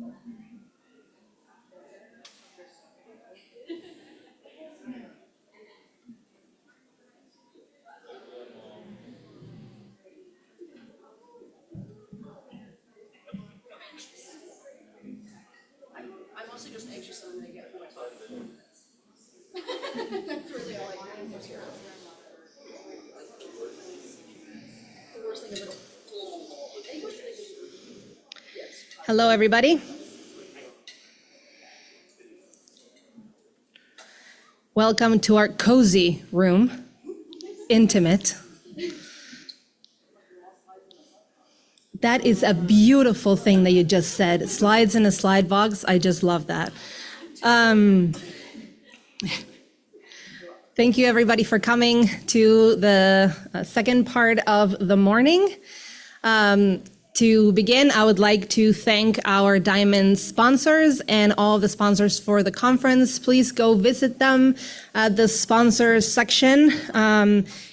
I'm also just anxious I'm gonna get more time. That's really all I do here. The worst thing of it all. Hello, everybody. Welcome to our cozy room, intimate. That is a beautiful thing that you just said. Slides in a slide box. I just love that. Thank you, everybody, for coming to the second part of the morning. To begin, I would like to thank our Diamond sponsors and all the sponsors for the conference. Please go visit them at the sponsors section.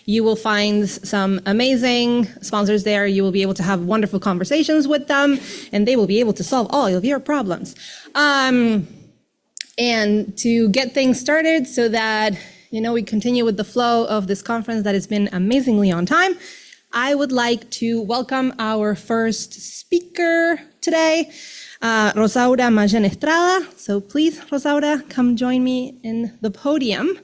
You will find some amazing sponsors there. You will be able to have wonderful conversations with them, and they will be able to solve all of your problems. And to get things started so that we continue with the flow of this conference that has been amazingly on time, I would like to welcome our first speaker today, Rosaura Mayén-Estrada. So please, Rosaura, come join me in the podium.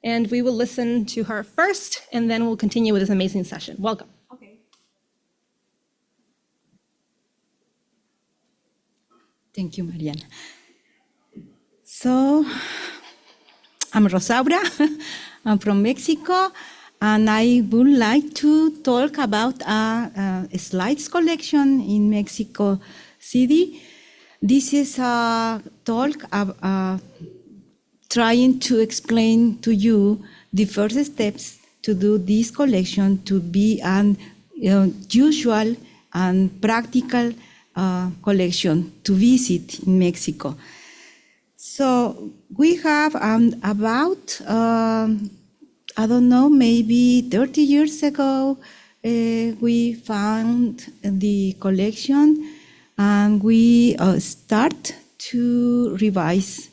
And we will listen to her first, and then we'll continue with this amazing session. Welcome. Okay. Thank you, Mariana. So, I'm Rosaura. I'm from Mexico. And I would like to talk about a slides collection in Mexico City. This is a talk trying to explain to you the first steps to do this collection to be an usual and practical collection to visit in Mexico. So we have about I don't know, maybe 30 years ago, we found the collection and we start to revise.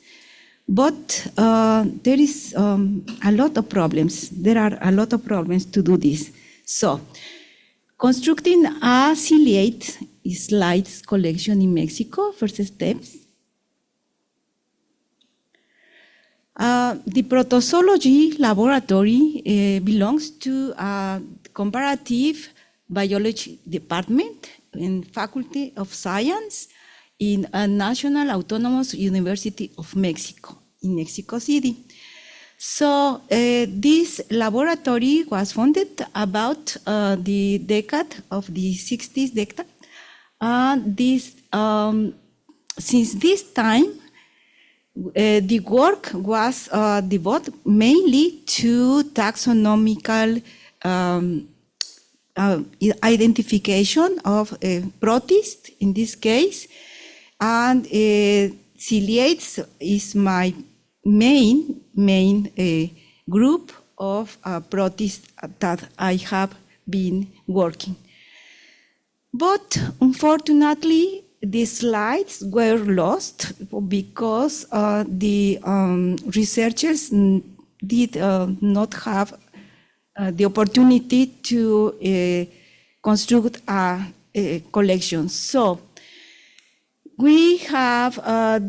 But there is a lot of problems. There are a lot of problems to do this. So, constructing a ciliate slides collection in Mexico, first steps. The protozoology laboratory belongs to a comparative biology department in Faculty of Science in a National Autonomous University of Mexico in Mexico City. So this laboratory was founded about the decade of the 60s decade. Since this time, the work was devoted mainly to taxonomical identification of protists in this case, and ciliates is my main group of protists that I have been working. But unfortunately, the slides were lost because the researchers did not have the opportunity to construct a collection. So we have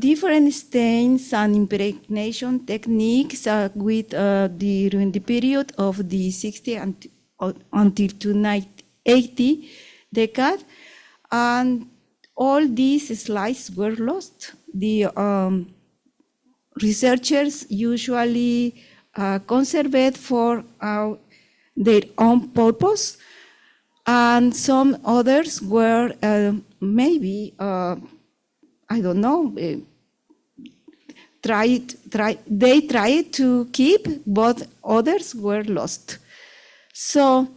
different stains and impregnation techniques during the period of the 60s until 1980 decade, and all these slides were lost. The researchers usually conserve for their own purpose, and some others were maybe, I don't know, they tried to keep, but others were lost. So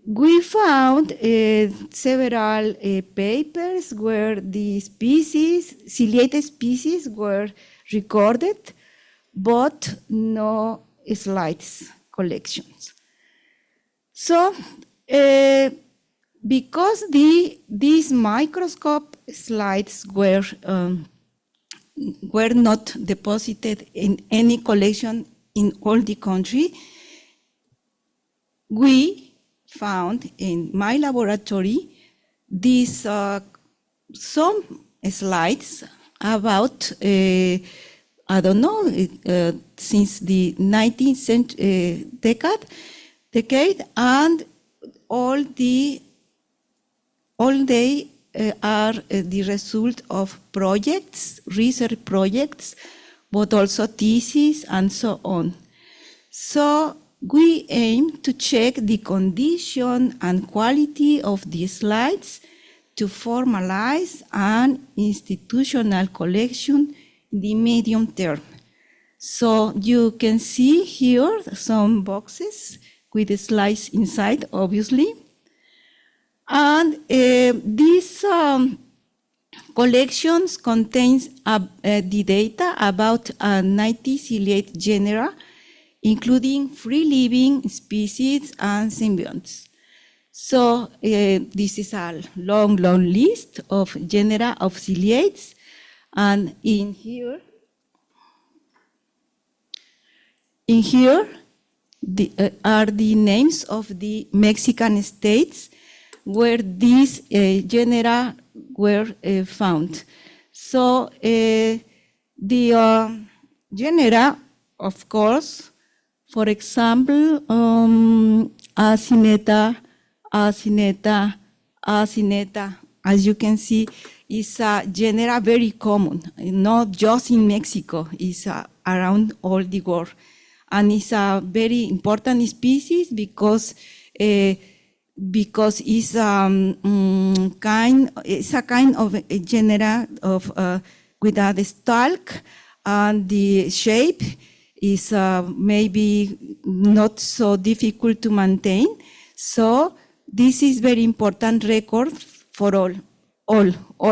we found several papers where the ciliate species were recorded, but no slides collections. So because these microscope slides were not deposited in any collection in all the country, we found in my laboratory these some slides about I don't know since the 19th decade, and all they are the result of projects, research projects, but also theses and so on. So we aim to check the condition and quality of these slides to formalize an institutional collection in the medium term. So you can see here some boxes with the slides inside, obviously. And these collections contains the data about 90 ciliate genera, including free-living species and symbionts. So this is a long list of genera of ciliates, and in here are the names of the Mexican states where these genera were found. So the genera, of course, for example, Acineta, as you can see, is a genera very common, not just in Mexico, it's around all the world. And it's a very important species because it's a kind of a genera of with a stalk, and the shape is maybe not so difficult to maintain. So this is very important record for all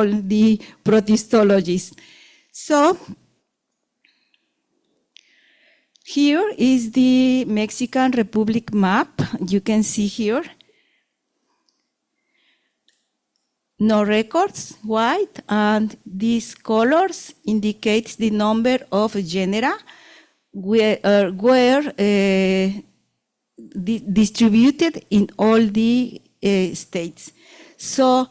the protistologists. So here is the Mexican Republic map. You can see here. No records, white, and these colors indicates the number of genera were distributed in all the states. So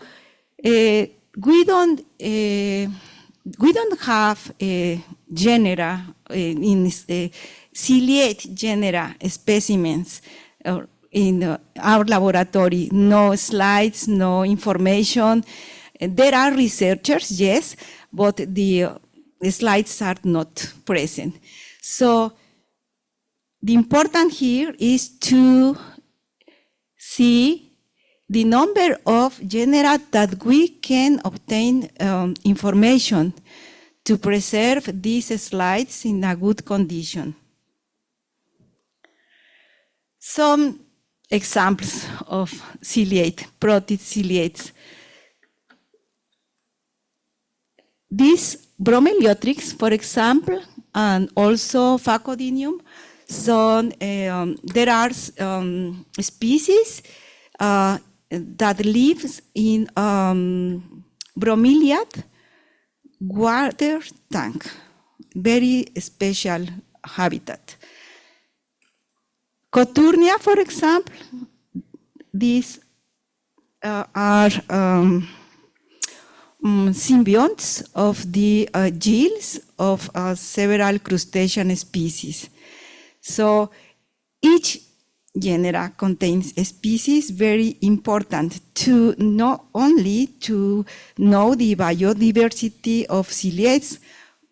we don't have genera in ciliate genera specimens in our laboratory. No slides, no information. There are researchers, yes, but the slides are not present. So the important here is to see the number of genera that we can obtain information to preserve these slides in a good condition. Some examples of ciliate, protist ciliates. These Bromeliotrix, for example, and also Phacodinium. So there are species that lives in bromeliad water tank, very special habitat. Coturnia, for example, these are symbionts of the gills of several crustacean species. So each genera contains a species very important to not only to know the biodiversity of ciliates,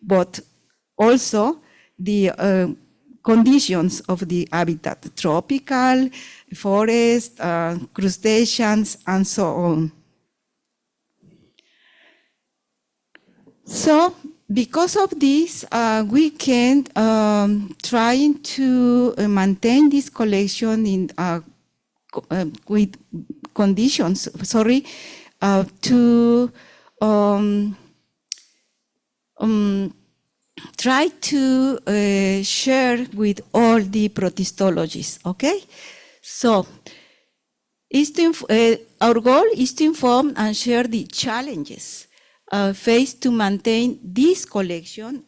but also the conditions of the habitat, tropical, forest, crustaceans, and so on. So because of this, we can try to maintain this collection in with conditions, to try to share with all the protistologists, okay? So is to our goal is to inform and share the challenges faced to maintain this collection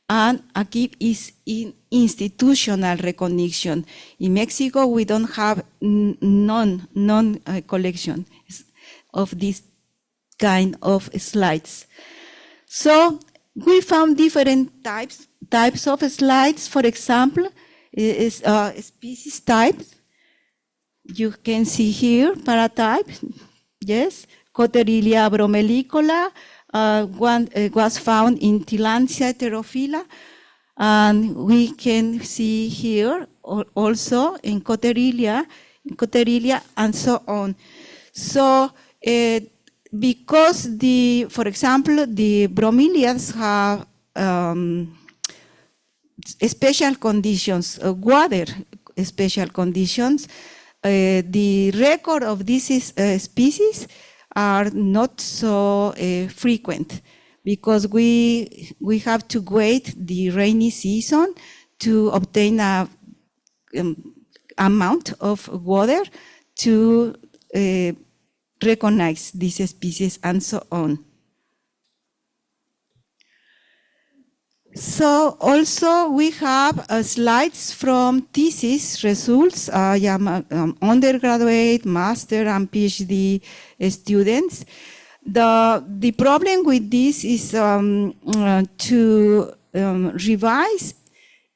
and keep is in institutional recognition. In Mexico, we don't have non collection of this kind of slides. So we found different types of slides. For example, is species types. You can see here paratype. Yes, Coterilia bromelicola was found in Tillandsia heterophylla, and we can see here also in Coterilia, and so on. So because for example, the bromeliads have special conditions, water special conditions, the record of these species are not so frequent because we have to wait the rainy season to obtain a amount of water to recognize these species and so on. So also we have slides from thesis results, undergraduate, master, and PhD students. The problem with this is to revise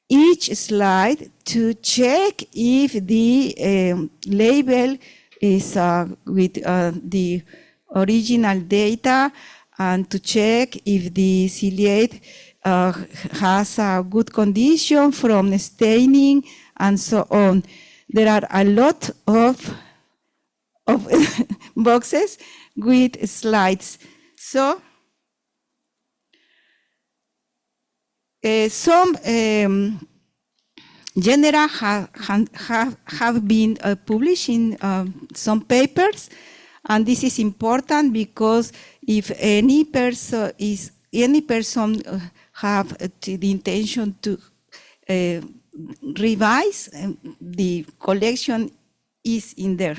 each slide to check if the label is with the original data, and to check if the ciliate has a good condition from staining and so on. There are a lot of boxes with slides. So some genera have been published in some papers, and this is important because if any person have the intention to revise, the collection is in there.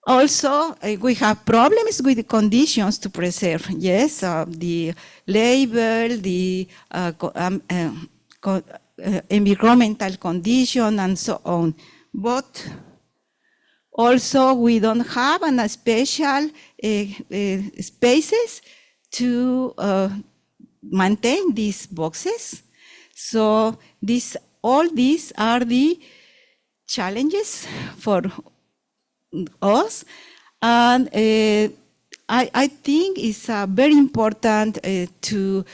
Also, we have problems with the conditions to preserve. Yes, the label, the environmental condition, and so on. But also, we don't have a special spaces to maintain these boxes. So all these are the challenges for us, and I think it's very important to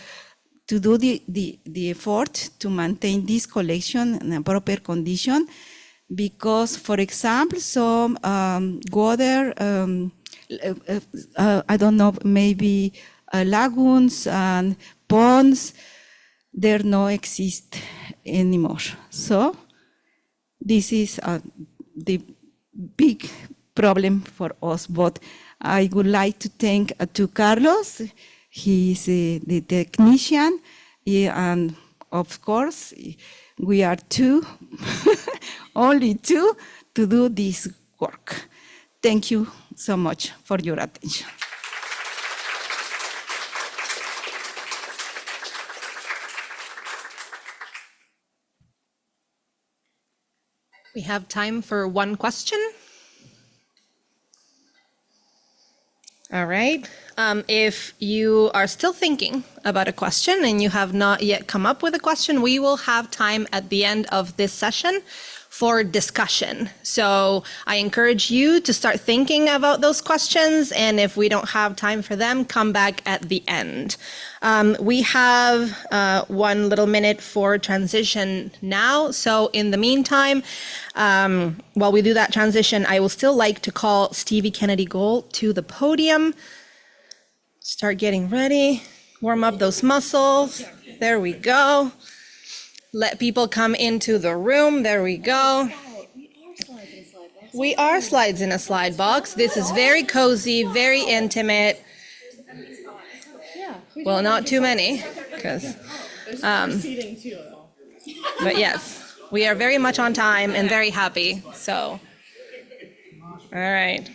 do the effort to maintain this collection in a proper condition, because, for example, some water, I don't know, maybe lagoons and ponds, they no exist anymore. So this is the big problem for us. But I would like to thank to Carlos. He is the technician, and of course we are two, only two, to do this work. Thank you so much for your attention. We have time for one question. All right. If you are still thinking about a question and you have not yet come up with a question, we will have time at the end of this session for discussion. So I encourage you to start thinking about those questions, and if we don't have time for them, come back at the end. We have 1 little minute for transition now. So in the meantime, while we do that transition, I will still like to call Stevie Kennedy Gold to the podium. Start getting ready, warm up those muscles. There we go. Let people come into the room. There we go. We are slides in a slide box. This is very cozy, very intimate. Well, not too many, because, but yes, we are very much on time and very happy. So All right.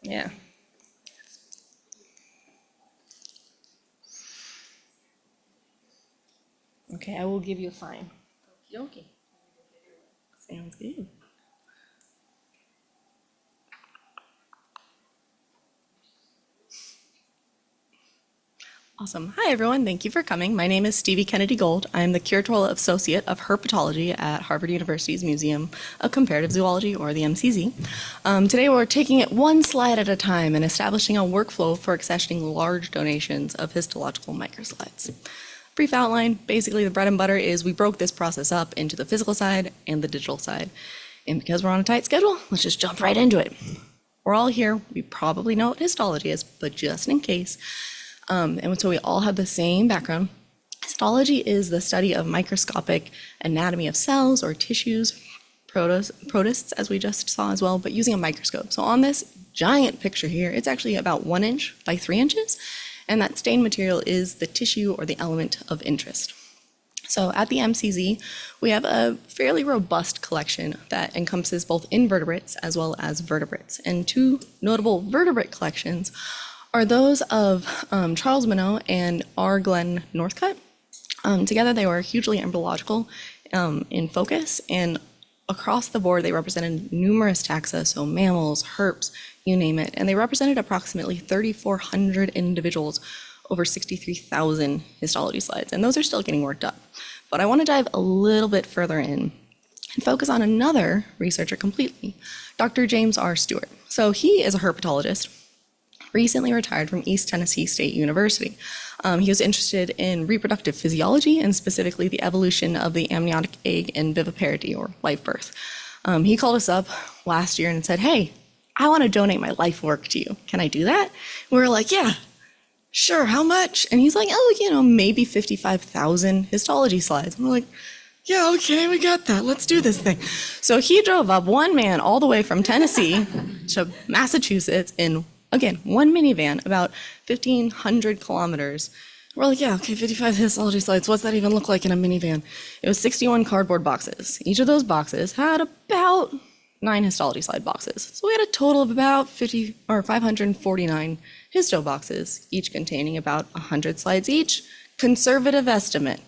Yeah. Okay, I will give you a sign. Okay. Sounds good. Awesome. Hi, everyone. Thank you for coming. My name is Stevie Kennedy Gold. I am the Curatorial Associate of Herpetology at Harvard University's Museum of Comparative Zoology, or the MCZ. Today, we're taking it one slide at a time and establishing a workflow for accessioning large donations of histological microslides. Brief outline, basically the bread and butter is we broke this process up into the physical side and the digital side. And because we're on a tight schedule, let's just jump right into it. We're all here. We probably know what histology is, but just in case, and so we all have the same background. Histology is the study of microscopic anatomy of cells or tissues, protists, as we just saw as well, but using a microscope. So on this giant picture here, it's actually about 1 inch by 3 inches, and that stained material is the tissue or the element of interest. So at the MCZ, we have a fairly robust collection that encompasses both invertebrates as well as vertebrates. And two notable vertebrate collections are those of Charles Minot and R. Glenn Northcutt. Together, they were hugely embryological in focus, and across the board, they represented numerous taxa, so mammals, herps, you name it, and they represented approximately 3,400 individuals over 63,000 histology slides, and those are still getting worked up. But I want to dive a little bit further in and focus on another researcher completely, Dr. James R. Stewart. So he is a herpetologist, recently retired from East Tennessee State University. He was interested in reproductive physiology and specifically the evolution of the amniotic egg in viviparity, or live birth. He called us up last year and said, "Hey, I want to donate my life work to you. Can I do that?" We were like, "Yeah, sure, how much?" And he's like, "Oh, maybe 55,000 histology slides." And we're like, "Yeah, okay, we got that. Let's do this thing." So he drove up, one man, all the way from Tennessee to Massachusetts in, again, one minivan, about 1,500 kilometers. We're like, "Yeah, okay, 55 histology slides. What's that even look like in a minivan?" It was 61 cardboard boxes. Each of those boxes had about 9 histology slide boxes. So we had a total of about 549 histo boxes, each containing about 100 slides each. Conservative estimate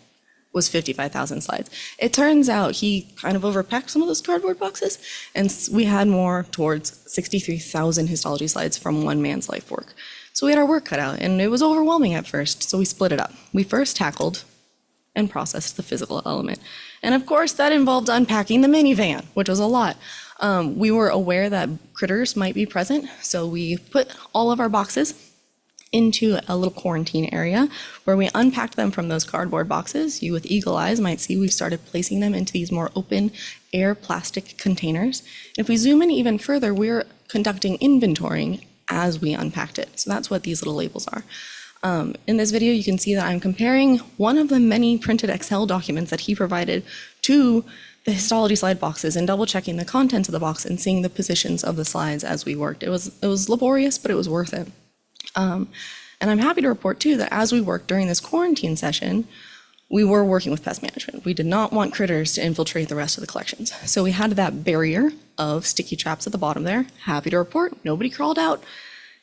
was 55,000 slides. It turns out he kind of overpacked some of those cardboard boxes, and we had more towards 63,000 histology slides from one man's life work. So we had our work cut out, and it was overwhelming at first, so we split it up. We first tackled and processed the physical element. And of course, that involved unpacking the minivan, which was a lot. We were aware that critters might be present, so we put all of our boxes into a little quarantine area where we unpacked them from those cardboard boxes. You with eagle eyes might see we've started placing them into these more open air plastic containers. If we zoom in even further, we're conducting inventorying as we unpacked it. So that's what these little labels are. In this video, you can see that I'm comparing one of the many printed Excel documents that he provided to the histology slide boxes and double checking the contents of the box and seeing the positions of the slides as we worked. It was laborious, but it was worth it. And I'm happy to report too that as we worked during this quarantine session, we were working with pest management. We did not want critters to infiltrate the rest of the collections. So we had that barrier of sticky traps at the bottom there. Happy to report, nobody crawled out.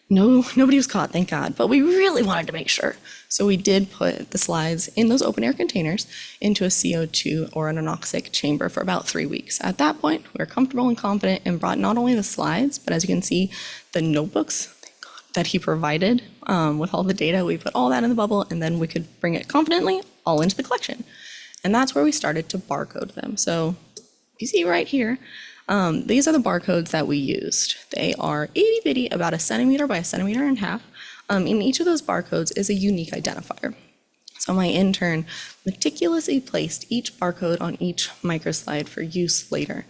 No, nobody was caught, thank God. But we really wanted to make sure. So we did put the slides in those open air containers into a CO2 or an anoxic chamber for about 3 weeks. At that point, we were comfortable and confident and brought not only the slides, but as you can see, the notebooks that he provided with all the data. We put all that in the bubble, and then we could bring it confidently all into the collection. And that's where we started to barcode them. So you see right here, these are the barcodes that we used. They are itty bitty, about 1 centimeter by 1.5 centimeters. In each of those barcodes is a unique identifier. So my intern meticulously placed each barcode on each microslide for use later.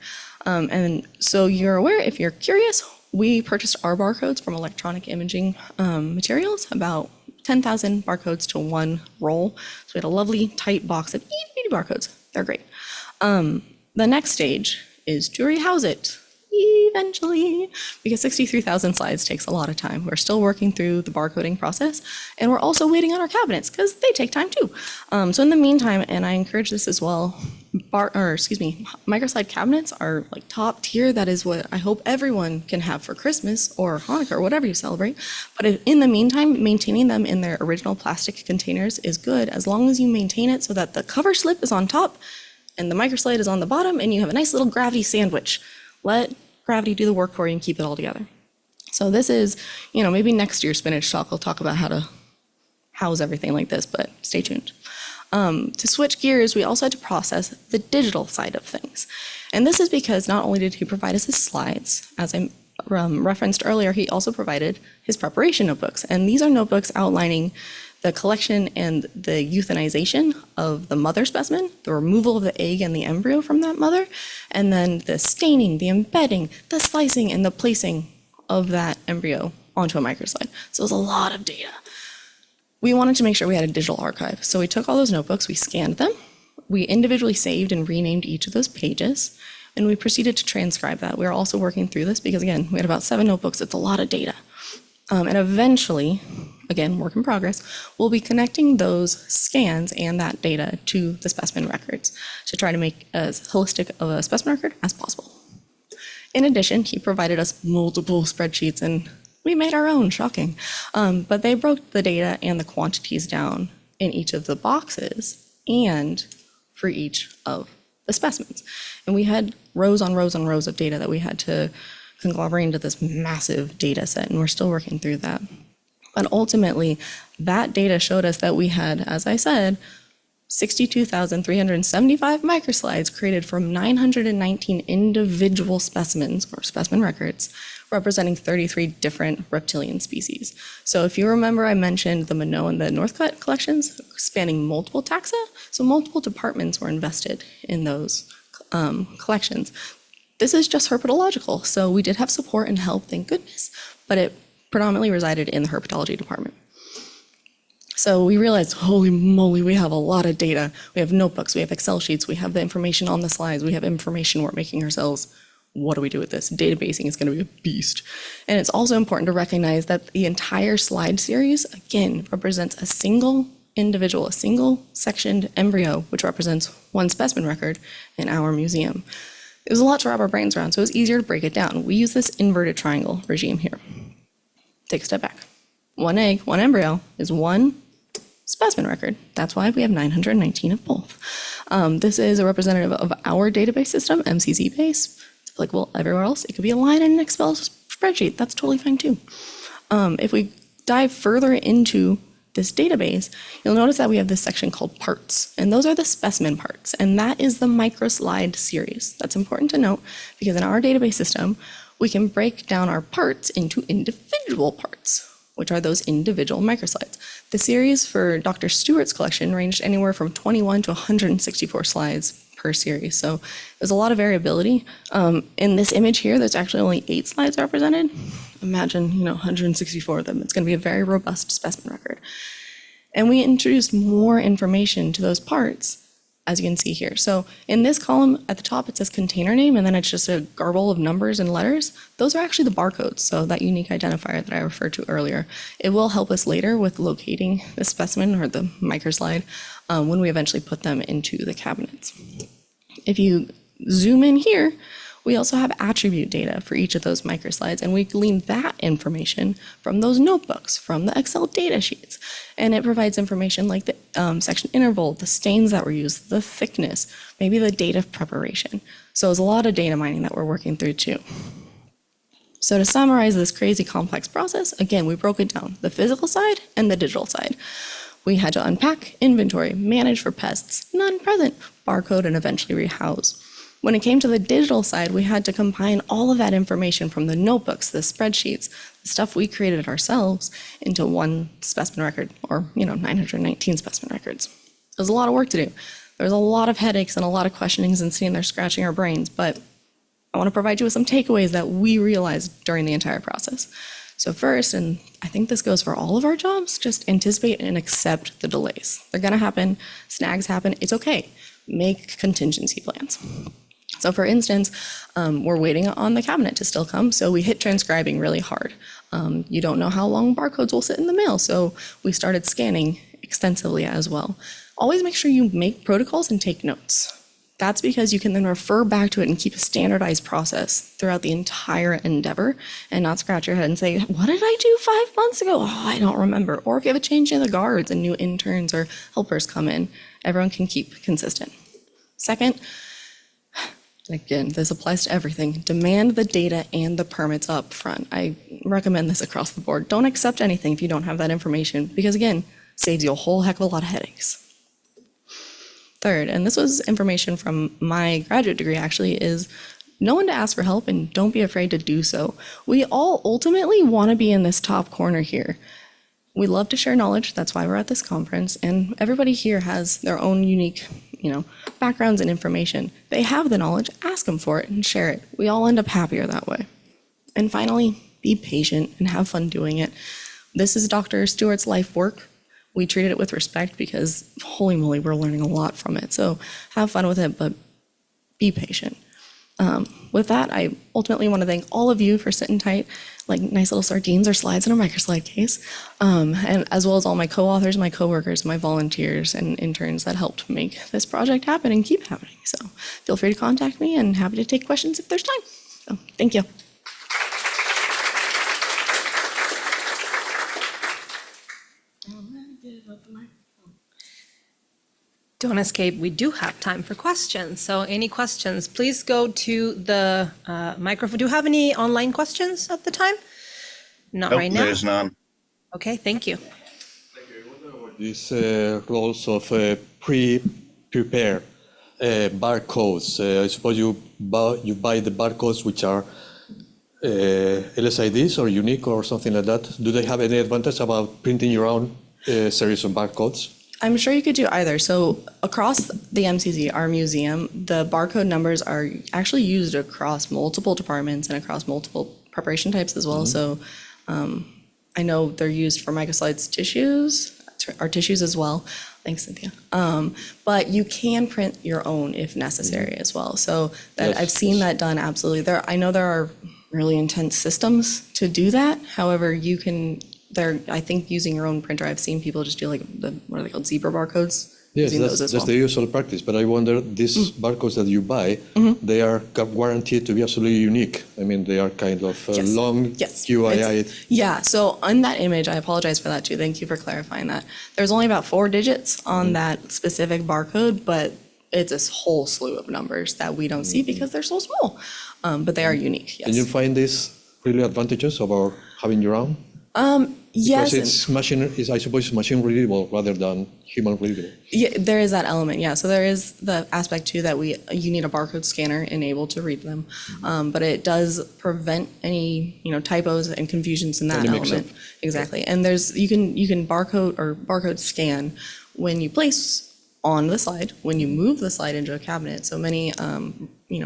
And so you're aware, if you're curious, we purchased our barcodes from electronic imaging materials, about 10,000 barcodes to one roll. So we had a lovely tight box of itty bitty barcodes. They're great. The next stage is to rehouse it eventually, because 63,000 slides takes a lot of time. We're still working through the barcoding process, and we're also waiting on our cabinets because they take time too. So in the meantime, and I encourage this as well, microslide cabinets are like top tier. That is what I hope everyone can have for Christmas or Hanukkah or whatever you celebrate. But in the meantime, maintaining them in their original plastic containers is good as long as you maintain it so that the cover slip is on top and the microslide is on the bottom and you have a nice little gravity sandwich. Let gravity do the work for you and keep it all together. So this is, maybe next year's spinach talk, we'll talk about how to house everything like this, but stay tuned. To switch gears, we also had to process the digital side of things. And this is because not only did he provide us his slides, as I referenced earlier, he also provided his preparation notebooks. And these are notebooks outlining the collection and the euthanization of the mother specimen, the removal of the egg and the embryo from that mother, and then the staining, the embedding, the slicing, and the placing of that embryo onto a microslide. So it was a lot of data. We wanted to make sure we had a digital archive. So we took all those notebooks, we scanned them, we individually saved and renamed each of those pages, and we proceeded to transcribe that. We were also working through this because, again, we had about 7 notebooks. It's a lot of data. And eventually, again, work in progress, we'll be connecting those scans and that data to the specimen records to try to make as holistic of a specimen record as possible. In addition, he provided us multiple spreadsheets, and we made our own, shocking. But they broke the data and the quantities down in each of the boxes and for each of the specimens. And we had rows on rows on rows of data that we had to conglomerate into this massive data set, and we're still working through that. But ultimately, that data showed us that we had, as I said, 62,375 microslides created from 919 individual specimens, or specimen records, representing 33 different reptilian species. So if you remember, I mentioned the Minot and the Northcutt collections spanning multiple taxa, so multiple departments were invested in those collections. This is just herpetological, so we did have support and help, thank goodness, but it predominantly resided in the herpetology department. So we realized, holy moly, we have a lot of data. We have notebooks, we have Excel sheets, we have the information on the slides, we have information we're making ourselves. What do we do with this? Databasing is going to be a beast. And it's also important to recognize that the entire slide series, again, represents a single individual, a single sectioned embryo, which represents one specimen record in our museum. It was a lot to wrap our brains around, so it was easier to break it down. We use this inverted triangle regime here. Take a step back. One egg, one embryo is one specimen record. That's why we have 919 of both. This is a representative of our database system, MCZ base. It's applicable everywhere else. It could be a line in an Excel spreadsheet. That's totally fine too. If we dive further into this database, you'll notice that we have this section called parts, and those are the specimen parts, and that is the microslide series. That's important to note because in our database system, we can break down our parts into individual parts, which are those individual microslides. The series for Dr. Stewart's collection ranged anywhere from 21 to 164 slides per series, so there's a lot of variability. In this image here, there's actually only 8 slides represented. Imagine, 164 of them. It's going to be a very robust specimen record. And we introduced more information to those parts, as you can see here. So in this column at the top, it says container name, and then it's just a garble of numbers and letters. Those are actually the barcodes, so that unique identifier that I referred to earlier. It will help us later with locating the specimen or the microslide when we eventually put them into the cabinets. If you zoom in here, we also have attribute data for each of those microslides, and we glean that information from those notebooks, from the Excel data sheets. And it provides information like the section interval, the stains that were used, the thickness, maybe the date of preparation. So there's a lot of data mining that we're working through too. So to summarize this crazy complex process, again, we broke it down, the physical side and the digital side. We had to unpack, inventory, manage for pests, none present, barcode, and eventually rehouse. When it came to the digital side, we had to combine all of that information from the notebooks, the spreadsheets, the stuff we created ourselves into one specimen record, or 919 specimen records. It was a lot of work to do. There was a lot of headaches and a lot of questionings and sitting there scratching our brains, but I want to provide you with some takeaways that we realized during the entire process. So first, and I think this goes for all of our jobs, just anticipate and accept the delays. They're going to happen, snags happen, it's okay. Make contingency plans. So for instance, we're waiting on the cabinet to still come, so we hit transcribing really hard. You don't know how long barcodes will sit in the mail, so we started scanning extensively as well. Always make sure you make protocols and take notes. That's because you can then refer back to it and keep a standardized process throughout the entire endeavor and not scratch your head and say, what did I do 5 months ago? Oh, I don't remember. Or if you have a change in the guards and new interns or helpers come in, everyone can keep consistent. Second, again, this applies to everything. Demand the data and the permits up front. I recommend this across the board. Don't accept anything if you don't have that information because, again, saves you a whole heck of a lot of headaches. Third, and this was information from my graduate degree actually, is know when to ask for help and don't be afraid to do so. We all ultimately want to be in this top corner here. We love to share knowledge, that's why we're at this conference, and everybody here has their own unique, backgrounds and information. They have the knowledge, ask them for it and share it. We all end up happier that way. And finally, be patient and have fun doing it. This is Dr. Stewart's life work. We treated it with respect because, holy moly, we're learning a lot from it. So have fun with it, but be patient. With that, I ultimately want to thank all of you for sitting tight, like nice little sardines or slides in a microslide case, and as well as all my co-authors, my co-workers, my volunteers and interns that helped make this project happen and keep happening. So feel free to contact me and happy to take questions if there's time. So thank you. Don't escape, we do have time for questions. So any questions, please go to the microphone. Do you have any online questions at the time? Not right now? There's none. Okay, thank you. Thank you. I wonder what these roles of pre-prepare barcodes. I suppose you buy the barcodes which are LSIDs or unique or something like that. Do they have any advantage about printing your own series of barcodes? I'm sure you could do either. So across the MCZ, our museum, the barcode numbers are actually used across multiple departments and across multiple preparation types as well. So I know they're used for microslides tissues, or tissues as well. Thanks, Cynthia. But you can print your own if necessary as well. So that, I've seen that done absolutely. I know there are really intense systems to do that. However, you can, I think using your own printer, I've seen people just do like what are they called, zebra barcodes? Yes, that's the usual practice. But I wonder, these barcodes that you buy, they are guaranteed to be absolutely unique. I mean, they are kind of long QII. Yeah, so on that image, I apologize for that too. Thank you for clarifying that. There's only about 4 digits on that specific barcode, but it's a whole slew of numbers that we don't see because they're so small. But they are unique, yes. Can you find these really advantages about having your own? Yes. Because I suppose it's machine readable rather than human readable. Yeah, there is that element, yeah. So there is the aspect too that you need a barcode scanner enabled to read them. But it does prevent any, typos and confusions in that element. Exactly. And you can barcode scan when you place on the slide, when you move the slide into a cabinet. So many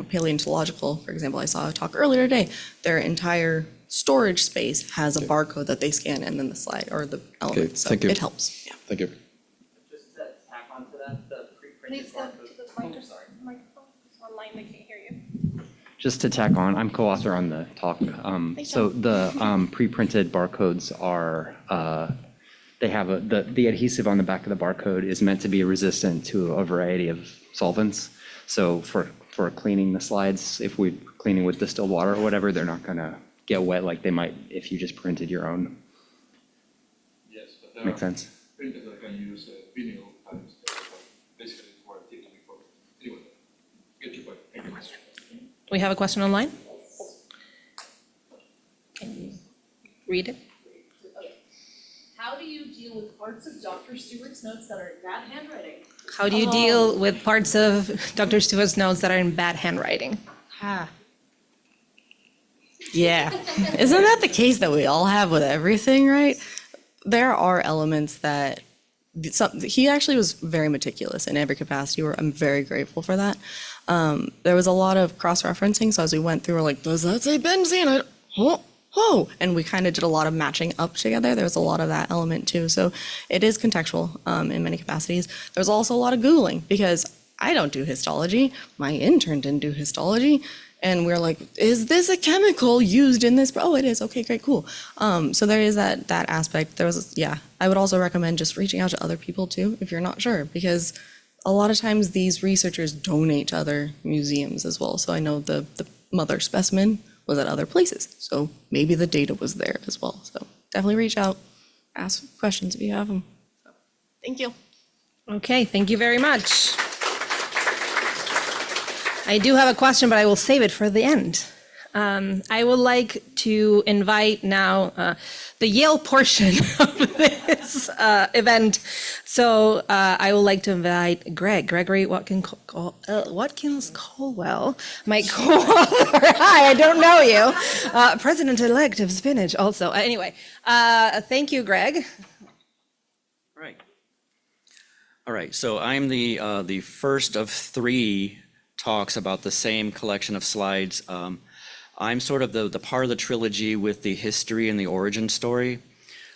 paleontological, for example, I saw a talk earlier today, their entire storage space has a barcode that they scan and then the slide or the element. Okay, so thank you. It helps. Yeah. Thank you. Just to tack onto that, the pre-printed barcode. Microphone. It's online, they can't hear you. Just to tack on, I'm co-author on the talk. So the pre-printed barcodes are, they have the adhesive on the back of the barcode is meant to be resistant to a variety of solvents. So for cleaning the slides, if we're cleaning with distilled water or whatever, they're not going to get wet like they might if you just printed your own. Yes, but there Makes sense. printers that can use vinyl times. Basically, it's more typically for anyway. Get your point. Thank you. We have a question online? Can you read it? How do you deal with parts of Dr. Stewart's notes that are in bad handwriting? How do you deal with parts of Dr. Stewart's notes that are in bad handwriting? Yeah. Isn't that the case that we all have with everything, right? There are elements that he actually was very meticulous in every capacity. I'm very grateful for that. There was a lot of cross-referencing. So as we went through, we're like, does that say benzene? Oh, and we kind of did a lot of matching up together. There was a lot of that element too. So it is contextual in many capacities. There's also a lot of Googling because I don't do histology. My intern didn't do histology. And we're like, is this a chemical used in this? Oh, it is. Okay, great, cool. So there is that aspect. I would also recommend just reaching out to other people too, if you're not sure, because a lot of times these researchers donate to other museums as well. So I know the mother specimen was at other places. So maybe the data was there as well. So definitely reach out, ask questions if you have them. So, thank you. Okay, thank you very much. I do have a question, but I will save it for the end. I would like to invite now the Yale portion of this event. So I would like to invite Gregory Watkins-Colwell, my co-author. Hi, I don't know you. President-elect of Spinach also. Anyway, thank you, Greg. All right, so I'm the first of 3 talks about the same collection of slides. I'm sort of the part of the trilogy with the history and the origin story.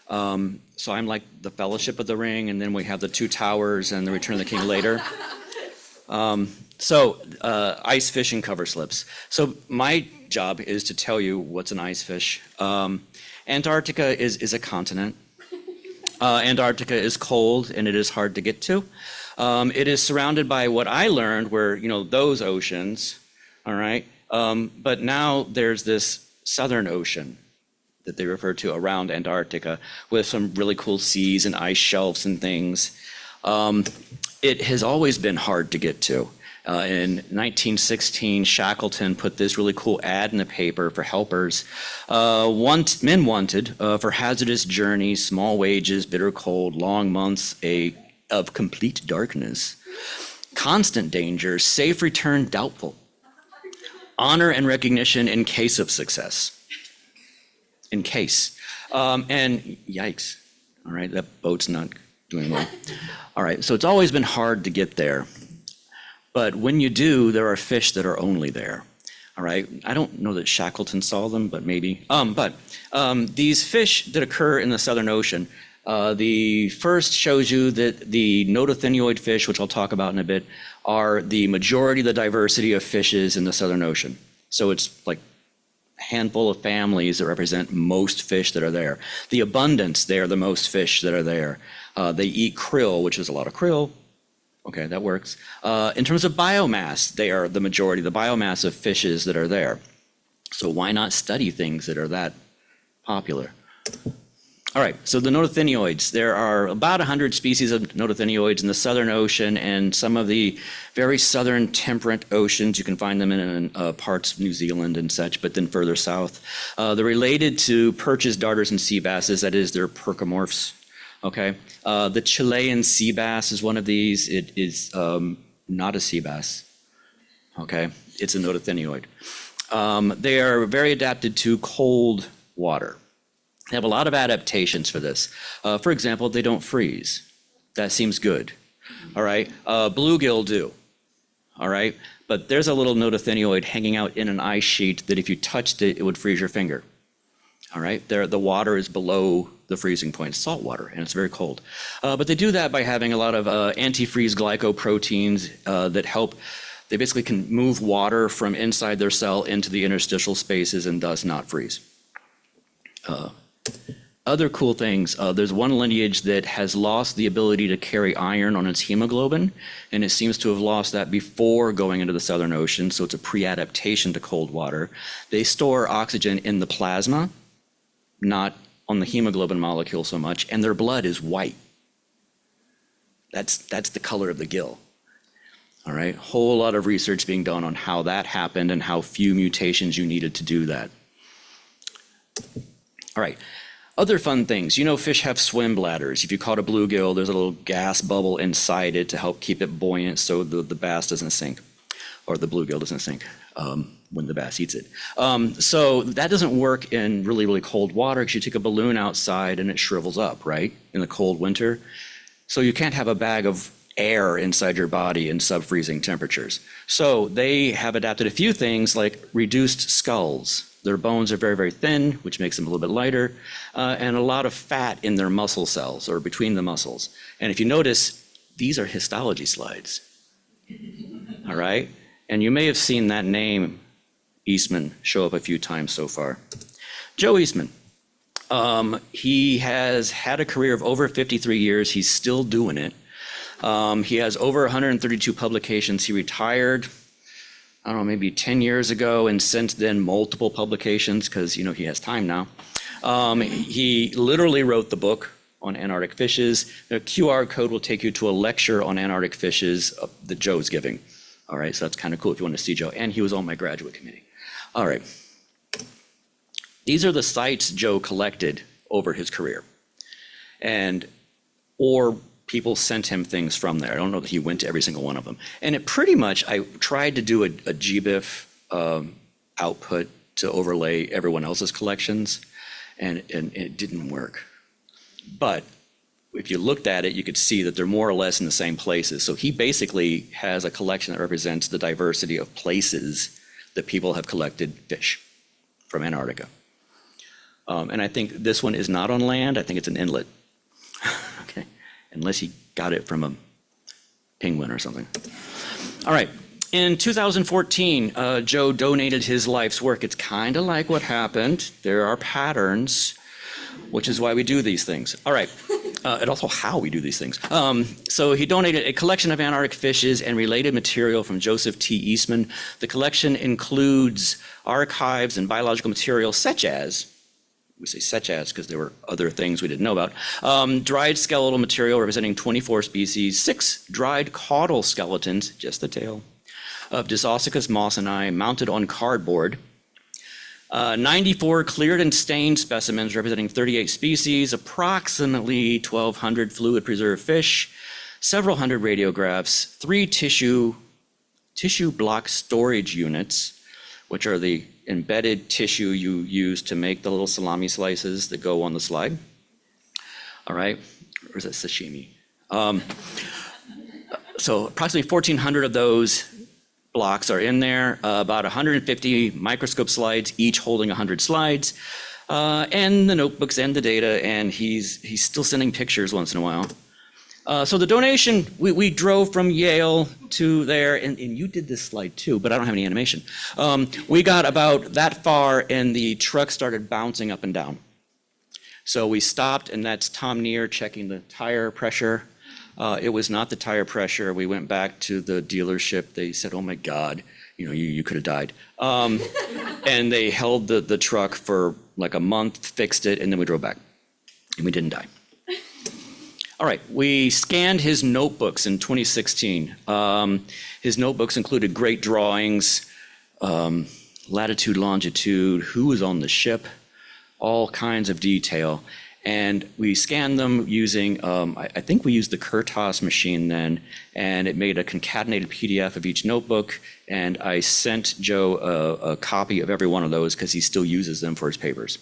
So I'm like the Fellowship of the Ring, and then we have the 2 Towers and the Return of the King later. Ice fish and coverslips. So my job is to tell you what's an ice fish. Antarctica is a continent. Antarctica is cold and it is hard to get to. It is surrounded by what I learned were, those oceans, all right? But now there's this Southern Ocean that they refer to around Antarctica with some really cool seas and ice shelves and things. It has always been hard to get to. In 1916, Shackleton put this really cool ad in the paper for helpers. Men wanted for hazardous journeys, small wages, bitter cold, long months of complete darkness, constant danger, safe return doubtful, honor and recognition in case of success. In case. And yikes, all right, that boat's not doing well. All right, so it's always been hard to get there. But when you do, there are fish that are only there. All right, I don't know that Shackleton saw them, but maybe. These fish that occur in the Southern Ocean, the first shows you that the notothenioid fish, which I'll talk about in a bit, are the majority of the diversity of fishes in the Southern Ocean. So it's like a handful of families that represent most fish that are there. The abundance, they are the most fish that are there. They eat krill, which is a lot of krill. Okay, that works. In terms of biomass, they are the majority, the biomass of fishes that are there. So why not study things that are that popular? All right, so the notothenioids, there are about 100 species of notothenioids in the Southern Ocean and some of the very southern temperate oceans. You can find them in parts of New Zealand and such, but then further south. They're related to perches, darters, and sea basses, that is, they're percomorphs. Okay, the Chilean sea bass is one of these. It is not a sea bass. Okay, it's a notothenioid. They are very adapted to cold water. They have a lot of adaptations for this. For example, they don't freeze. That seems good. All right, bluegill do. All right, but there's a little notothenioid hanging out in an ice sheet that if you touched it, it would freeze your finger. All right, the water is below the freezing point, salt water, and it's very cold. But they do that by having a lot of antifreeze glycoproteins that help. They basically can move water from inside their cell into the interstitial spaces and thus not freeze. Other cool things, there's one lineage that has lost the ability to carry iron on its hemoglobin, and it seems to have lost that before going into the Southern Ocean, so it's a pre-adaptation to cold water. They store oxygen in the plasma, not on the hemoglobin molecule so much, and their blood is white. That's the color of the gill. All right, whole lot of research being done on how that happened and how few mutations you needed to do that. All right, other fun things. Fish have swim bladders. If you caught a bluegill, there's a little gas bubble inside it to help keep it buoyant so the bass doesn't sink, or the bluegill doesn't sink when the bass eats it. So that doesn't work in really, really cold water because you take a balloon outside and it shrivels up, right, in the cold winter. So you can't have a bag of air inside your body in sub-freezing temperatures. So they have adapted a few things like reduced skulls. Their bones are very, very thin, which makes them a little bit lighter, and a lot of fat in their muscle cells or between the muscles. And if you notice, these are histology slides. all right? And you may have seen that name, Eastman, show up a few times so far. Joe Eastman. He has had a career of over 53 years. He's still doing it. He has over 132 publications. He retired, I don't know, maybe 10 years ago, and since then multiple publications because, you know, he has time now. He literally wrote the book on Antarctic fishes. The QR code will take you to a lecture on Antarctic fishes that Joe's giving. All right, so that's kind of cool if you want to see Joe. And he was on my graduate committee. All right. These are the sites Joe collected over his career. Or people sent him things from there. I don't know that he went to every single one of them. And it pretty much, I tried to do a GBIF output to overlay everyone else's collections, and it didn't work. But if you looked at it, you could see that they're more or less in the same places. So he basically has a collection that represents the diversity of places that people have collected fish from Antarctica. And I think this one is not on land. I think it's an inlet. Okay, unless he got it from a penguin or something. All right. In 2014, Joe donated his life's work. It's kind of like what happened. There are patterns, which is why we do these things. All right. And also how we do these things. So he donated a collection of Antarctic fishes and related material from Joseph T. Eastman. The collection includes archives and biological material such as, we say such as because there were other things we didn't know about, dried skeletal material representing 24 species, 6 dried caudal skeletons, just the tail, of Disossicus mossoni mounted on cardboard, 94 cleared and stained specimens representing 38 species, approximately 1,200 fluid preserved fish, several hundred radiographs, 3 tissue block storage units, which are the embedded tissue you use to make the little salami slices that go on the slide. All right, or is that sashimi? So approximately 1,400 of those blocks are in there, about 150 microscope slides, each holding 100 slides, and the notebooks and the data, and he's still sending pictures once in a while. So the donation, we drove from Yale to there, and you did this slide too, but I don't have any animation. We got about that far, and the truck started bouncing up and down. So we stopped, and that's Tom Neer checking the tire pressure. It was not the tire pressure. We went back to the dealership. They said, "Oh my God, you could have died." And they held the truck for like a month, fixed it, and then we drove back, and we didn't die. All right, we scanned his notebooks in 2016. His notebooks included great drawings, latitude, longitude, who was on the ship, all kinds of detail. And we scanned them using, I think we used the Kurtas machine then, and it made a concatenated PDF of each notebook. And I sent Joe a copy of every one of those because he still uses them for his papers.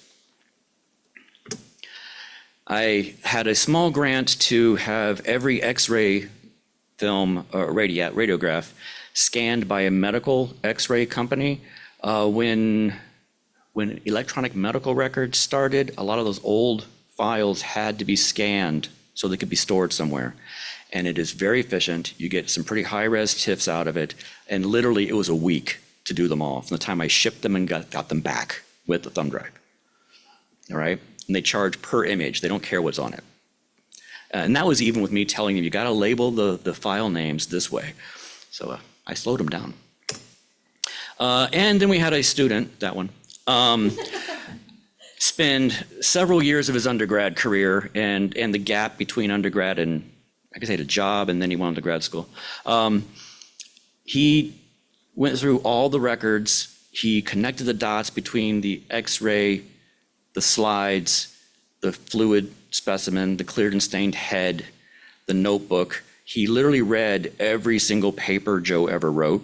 I had a small grant to have every X-ray film or radiograph scanned by a medical X-ray company. When electronic medical records started, a lot of those old files had to be scanned so they could be stored somewhere. And it is very efficient. You get some pretty high-res TIFFs out of it. And literally, it was a week to do them all from the time I shipped them and got them back with the thumb drive. All right? And they charge per image. They don't care what's on it. And that was even with me telling them, you got to label the file names this way. So I slowed them down. And then we had a student, that one, spend several years of his undergrad career and the gap between undergrad and, I guess he had a job, and then he went on to grad school. He went through all the records. He connected the dots between the X-ray, the slides, the fluid specimen, the cleared and stained head, the notebook. He literally read every single paper Joe ever wrote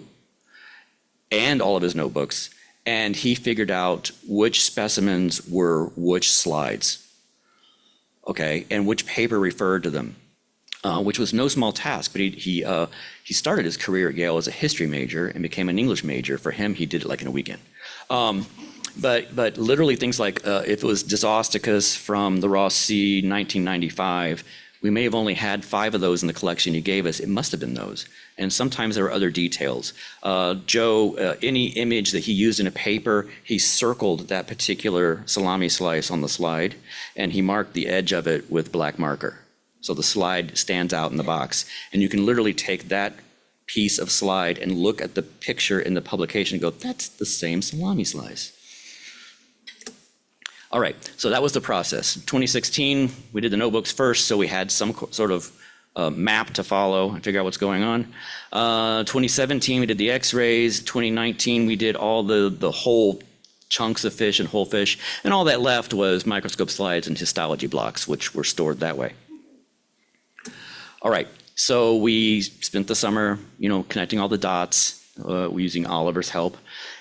and all of his notebooks, and he figured out which specimens were which slides, okay, and which paper referred to them, which was no small task, but he started his career at Yale as a history major and became an English major. For him, he did it like in a weekend. But literally things like if it was Disossicus from the Ross Sea 1995, we may have only had 5 of those in the collection you gave us. It must have been those. And sometimes there are other details. Joe, any image that he used in a paper, he circled that particular salami slice on the slide, and he marked the edge of it with black marker. So the slide stands out in the box. And you can literally take that piece of slide and look at the picture in the publication and go, that's the same salami slice. All right, so that was the process. 2016, we did the notebooks first, so we had some sort of map to follow and figure out what's going on. 2017, we did the x-rays. 2019, we did all the whole chunks of fish and whole fish. And all that left was microscope slides and histology blocks, which were stored that way. All right, so we spent the summer, connecting all the dots, using Oliver's help.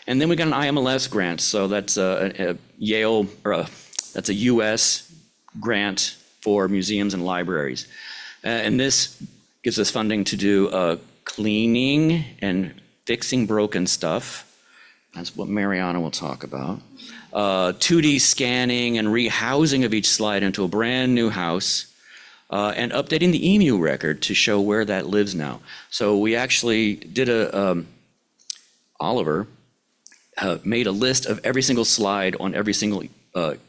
And then we got an IMLS grant. So that's a Yale, or that's a US grant for museums and libraries. And this gives us funding to do cleaning and fixing broken stuff. That's what Mariana will talk about. 2D scanning and rehousing of each slide into a brand new house. And updating the EMU record to show where that lives now. So we actually did Oliver made a list of every single slide on every single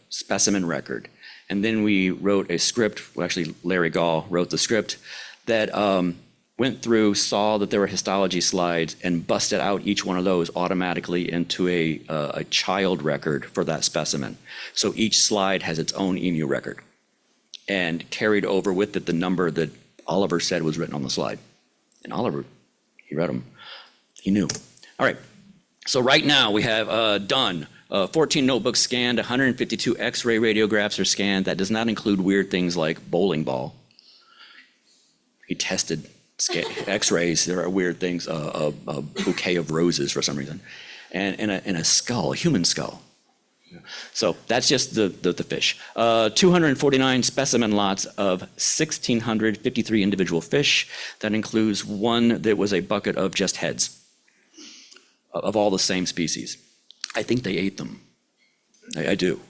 specimen record. And then we wrote a script, well, actually Larry Gall wrote the script, that went through, saw that there were histology slides, and busted out each one of those automatically into a child record for that specimen. So each slide has its own EMU record, and carried over with it the number that Oliver said was written on the slide. And Oliver, he read them. He knew. All right. So right now we have done 14 notebooks scanned, 152 X-ray radiographs are scanned. That does not include weird things like bowling ball. He tested X-rays. There are weird things, a bouquet of roses for some reason, and a skull, a human skull. So that's just the fish. 249 specimen lots of 1,653 individual fish. That includes one that was a bucket of just heads of all the same species. I think they ate them. I do.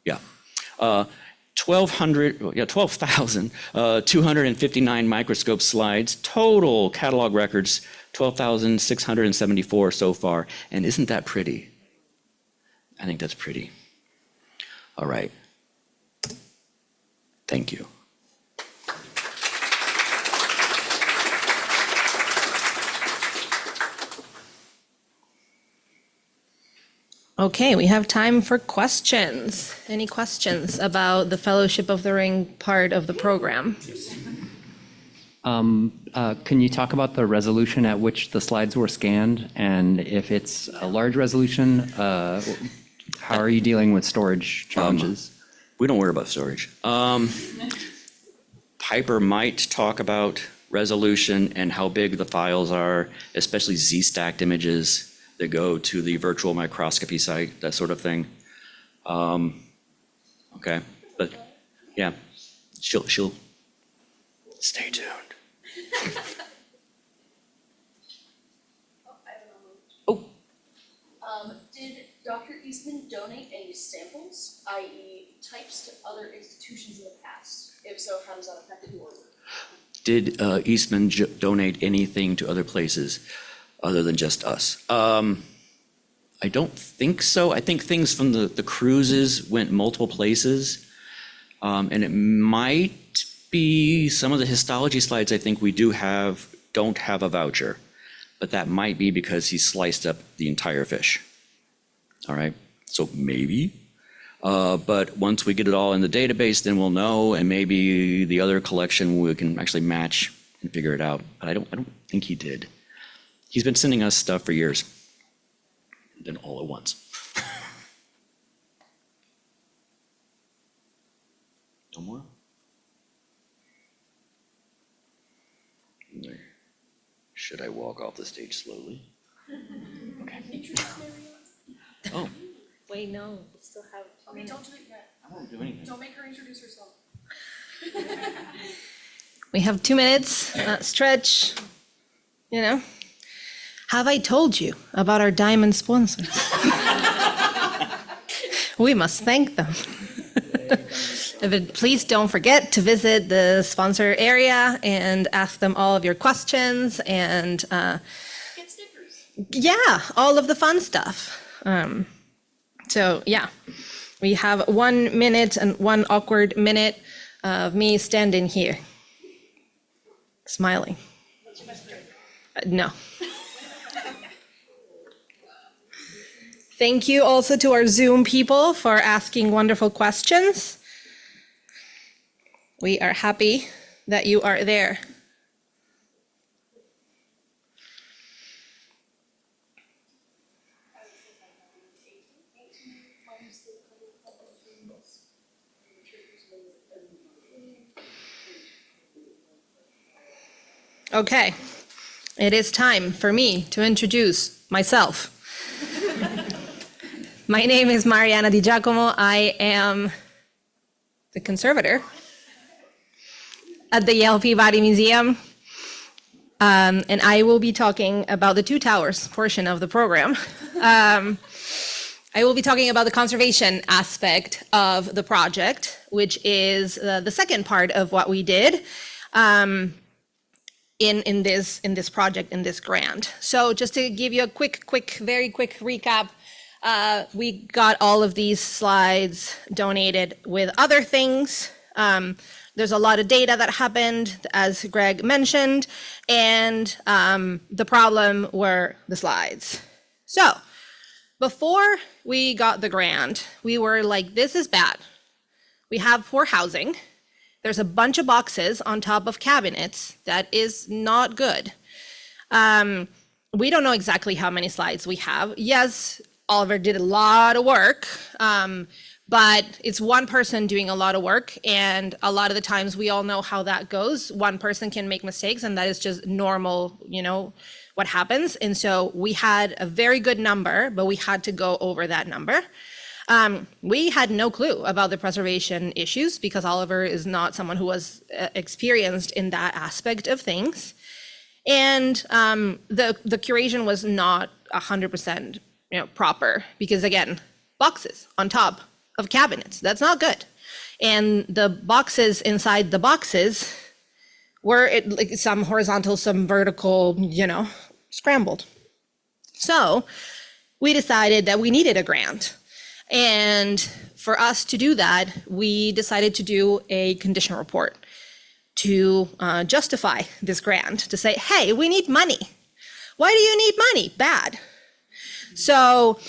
Yeah. 12,259 microscope slides. Total catalog records, 12,674 so far. And isn't that pretty? I think that's pretty. All right. Thank you. Okay, we have time for questions. Any questions about the Fellowship of the Ring part of the program? Can you talk about the resolution at which the slides were scanned? And if it's a large resolution, how are you dealing with storage challenges? We don't worry about storage. Piper might talk about resolution and how big the files are, especially Z-stacked images that go to the virtual microscopy site, that sort of thing. Okay, but yeah, she'll stay tuned. Did Dr. Eastman donate any samples, i.e. types, to other institutions in the past? If so, how does that affect your work? Did Eastman donate anything to other places other than just us? I don't think so. I think things from the cruises went multiple places. And it might be some of the histology slides I think we don't have a voucher, but that might be because he sliced up the entire fish. All right, so maybe. But once we get it all in the database, then we'll know, and maybe the other collection we can actually match and figure it out. But I don't think he did. He's been sending us stuff for years, and then all at once. No more? Should I walk off the stage slowly? Okay. Oh. Wait, no, we still have. Okay, don't do it yet. I won't do anything. Don't make her introduce herself. We have 2 minutes, stretch, Have I told you about our diamond sponsors? We must thank them. But please don't forget to visit the sponsor area and ask them all of your questions and Get stickers. yeah, all of the fun stuff. So yeah, we have 1 minute and one awkward minute of me standing here, smiling. No. Thank you also to our Zoom people for asking wonderful questions. We are happy that you are there. Okay, it is time for me to introduce myself. My name is Mariana Di Giacomo. I am the conservator at the Yale Peabody Museum. And I will be talking about the Two Towers portion of the program. I will be talking about the conservation aspect of the project, which is the second part of what we did in this project, in this grant. So just to give you a very quick recap, we got all of these slides donated with other things. There's a lot of data that happened, as Greg mentioned, and the problem were the slides. So before we got the grant, we were like, this is bad. We have poor housing. There's a bunch of boxes on top of cabinets. That is not good. We don't know exactly how many slides we have. Yes, Oliver did a lot of work, but it's one person doing a lot of work, and a lot of the times we all know how that goes. One person can make mistakes, and that is just normal, what happens. And so we had a very good number, but we had to go over that number. We had no clue about the preservation issues because Oliver is not someone who was experienced in that aspect of things. And the curation was not 100% proper because, again, boxes on top of cabinets, that's not good. And the boxes inside the boxes were like some horizontal, some vertical, scrambled. So we decided that we needed a grant. And for us to do that, we decided to do a condition report to justify this grant, to say, hey, we need money. Why do you need money? Bad. So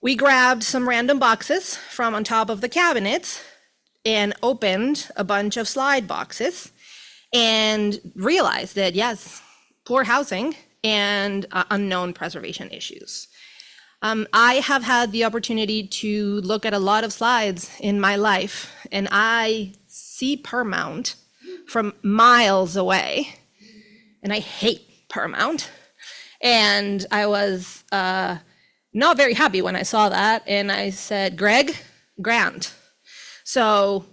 we grabbed some random boxes from on top of the cabinets and opened a bunch of slide boxes and realized that, yes, poor housing and unknown preservation issues. I have had the opportunity to look at a lot of slides in my life, and I see Paramount from miles away, and I hate Paramount. And I was not very happy when I saw that, and I said, Greg, grant. So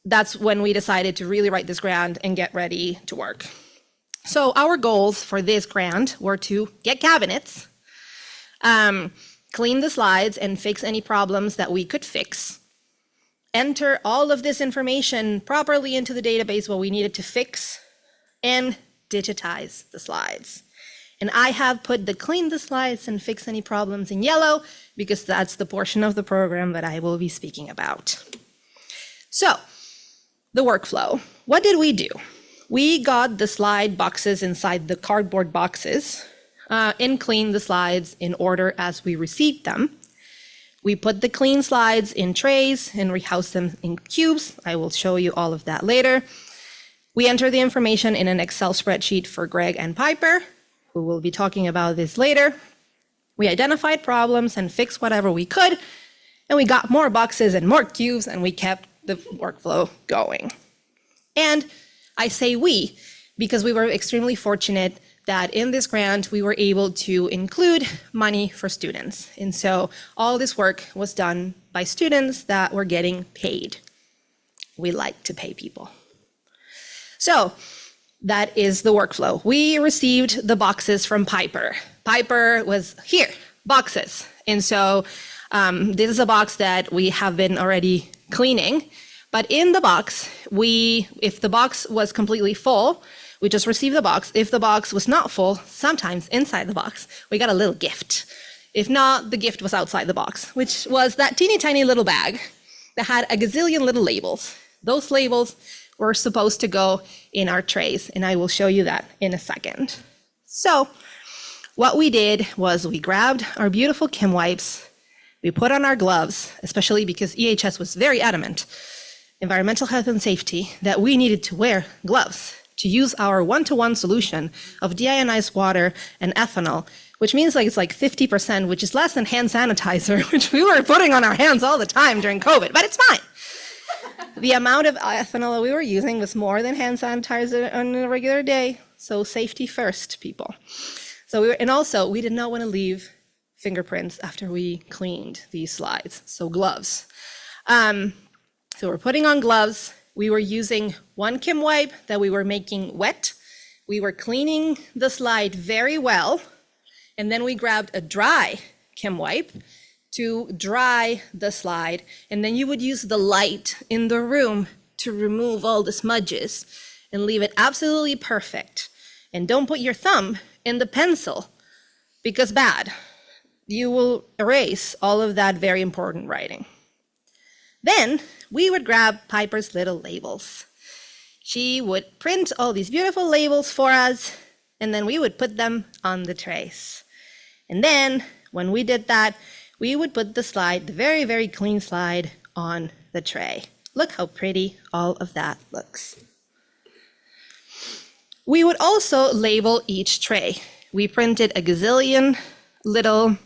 that's when we decided to really write this grant and get ready to work. So our goals for this grant were to get cabinets, clean the slides and fix any problems that we could fix, enter all of this information properly into the database what we needed to fix, and digitize the slides. And I have put the clean the slides and fix any problems in yellow because that's the portion of the program that I will be speaking about. So the workflow, what did we do? We got the slide boxes inside the cardboard boxes and cleaned the slides in order as we received them. We put the clean slides in trays and rehoused them in cubes. I will show you all of that later. We enter the information in an Excel spreadsheet for Greg and Piper, who will be talking about this later. We identified problems and fixed whatever we could, and we got more boxes and more cubes, and we kept the workflow going. And I say we, because we were extremely fortunate that in this grant, we were able to include money for students. And so all this work was done by students that were getting paid. We like to pay people. So that is the workflow. We received the boxes from Piper. Piper was here, boxes. And so this is a box that we have been already cleaning, But in the box, if the box was completely full, we just received the box. If the box was not full, sometimes inside the box, we got a little gift. If not, the gift was outside the box, which was that teeny tiny little bag that had a gazillion little labels. Those labels were supposed to go in our trays, and I will show you that in a second. So what we did was we grabbed our beautiful Kim wipes, we put on our gloves, especially because EHS was very adamant, environmental health and safety, that we needed to wear gloves to use our one-to-one solution of deionized water and ethanol, which means it's like 50%, which is less than hand sanitizer, which we were putting on our hands all the time during COVID, but it's fine. The amount of ethanol that we were using was more than hand sanitizer on a regular day, so safety first, people. And also, we did not want to leave fingerprints after we cleaned these slides, so gloves. So we're putting on gloves. We were using one Kim wipe that we were making wet. We were cleaning the slide very well, and then we grabbed a dry Kim wipe to dry the slide, and then you would use the light in the room to remove all the smudges and leave it absolutely perfect. And don't put your thumb in the pencil, because bad. You will erase all of that very important writing. Then we would grab Piper's little labels. She would print all these beautiful labels for us, and then we would put them on the trays. And then when we did that, we would put the slide, the very, very clean slide, on the tray. Look how pretty all of that looks. We would also label each tray. We printed a gazillion little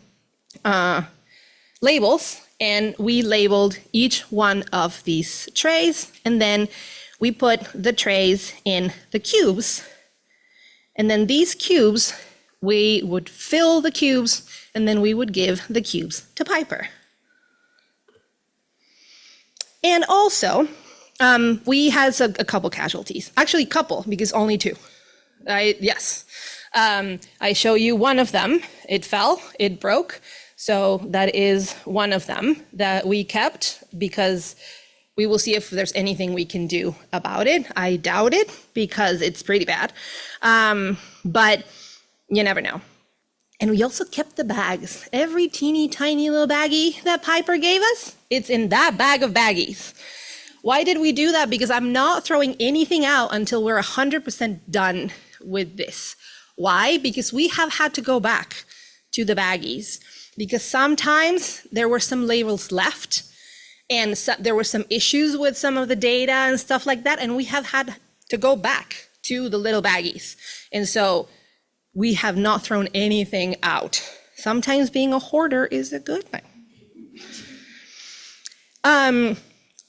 labels, and we labeled each one of these trays, and then we put the trays in the cubes. And then these cubes, we would fill the cubes, and then we would give the cubes to Piper. And also, we had a couple casualties. Actually, couple, because only two. Yes. I show you one of them. It fell, it broke. So that is one of them that we kept, because we will see if there's anything we can do about it. I doubt it, because it's pretty bad. But you never know. And we also kept the bags. Every teeny tiny little baggie that Piper gave us, it's in that bag of baggies. Why did we do that? Because I'm not throwing anything out until we're 100% done with this. Why? Because we have had to go back to the baggies, because sometimes there were some labels left, and so there were some issues with some of the data and stuff like that, and we have had to go back to the little baggies. And so we have not thrown anything out. Sometimes being a hoarder is a good thing.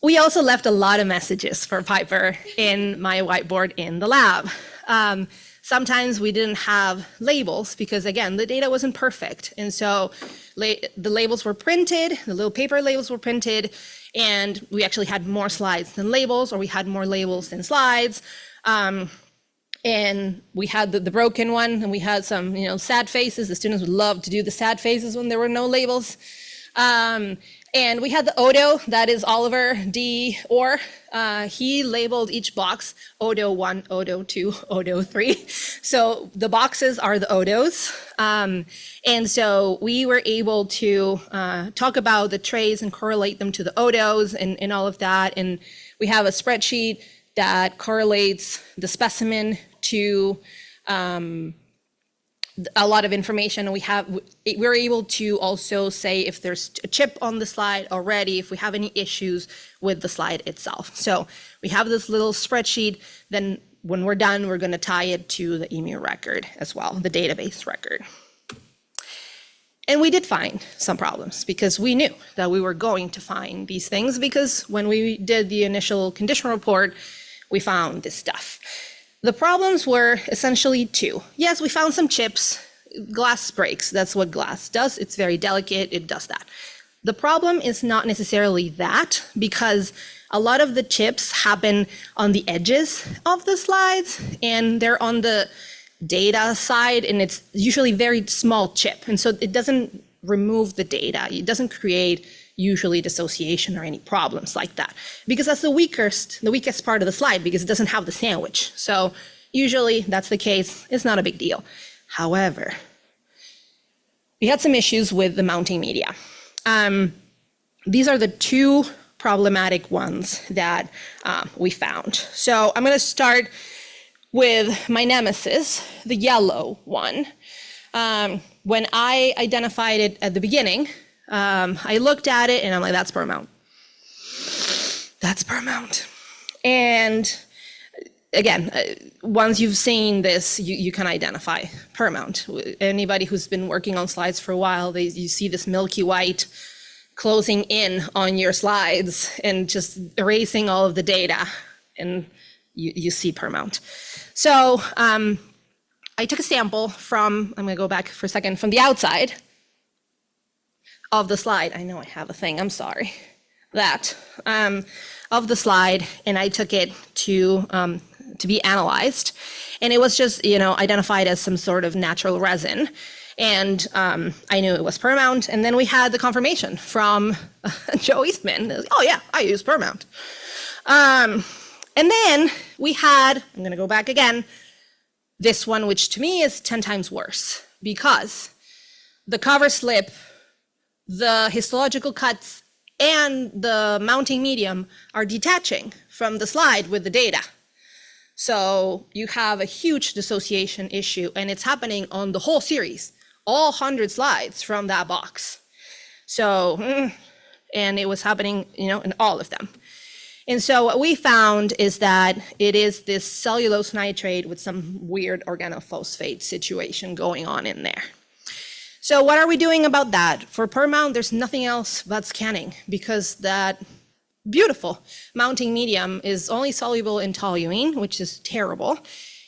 We also left a lot of messages for Piper in my whiteboard in the lab. Sometimes we didn't have labels because, again, the data wasn't perfect. And so the labels were printed, the little paper labels were printed, and we actually had more slides than labels, or we had more labels than slides. And we had the broken one, and we had some, sad faces. The students would love to do the sad faces when there were no labels. And we had the Odo, that is Oliver D. Orr. He labeled each box Odo 1, Odo 2, Odo 3. So the boxes are the Odos. And so we were able to talk about the trays and correlate them to the Odos and all of that. And we have a spreadsheet that correlates the specimen to a lot of information. We're able to also say if there's a chip on the slide already, if we have any issues with the slide itself. So we have this little spreadsheet. Then when we're done, we're going to tie it to the EMU record as well, the database record. And we did find some problems, because we knew that we were going to find these things, because when we did the initial condition report, we found this stuff. The problems were essentially two. Yes, we found some chips. Glass breaks. That's what glass does. It's very delicate. It does that. The problem is not necessarily that, because a lot of the chips happen on the edges of the slides, and they're on the data side, and it's usually very small chip. And so it doesn't remove the data. It doesn't create usually dissociation or any problems like that. Because that's the weakest part of the slide, because it doesn't have the sandwich. So usually that's the case, it's not a big deal. However, we had some issues with the mounting media. These are the two problematic ones that we found. So I'm gonna start with my nemesis, the yellow one. When I identified it at the beginning, I looked at it and I'm like, that's per mount. That's per mount. And again, once you've seen this, you can identify per mount. Anybody who's been working on slides for a while, you see this milky white closing in on your slides and just erasing all of the data, and you see per mount. So I took a sample from, I'm gonna go back for a second, from the outside of the slide. I know I have a thing, I'm sorry. That, of the slide, and I took it to be analyzed. And it was just, identified as some sort of natural resin. And I knew it was per mount. And then we had the confirmation from Joe Eastman. Oh yeah, I use per mount. And then we had, I'm gonna go back again, this one, which to me is 10 times worse, because the cover slip, the histological cuts, and the mounting medium are detaching from the slide with the data. So you have a huge dissociation issue, and it's happening on the whole series, all 100 slides from that box. So, and it was happening, in all of them. And so what we found is that it is this cellulose nitrate with some weird organophosphate situation going on in there. So what are we doing about that? For per mount, there's nothing else but scanning, because that beautiful mounting medium is only soluble in toluene, which is terrible.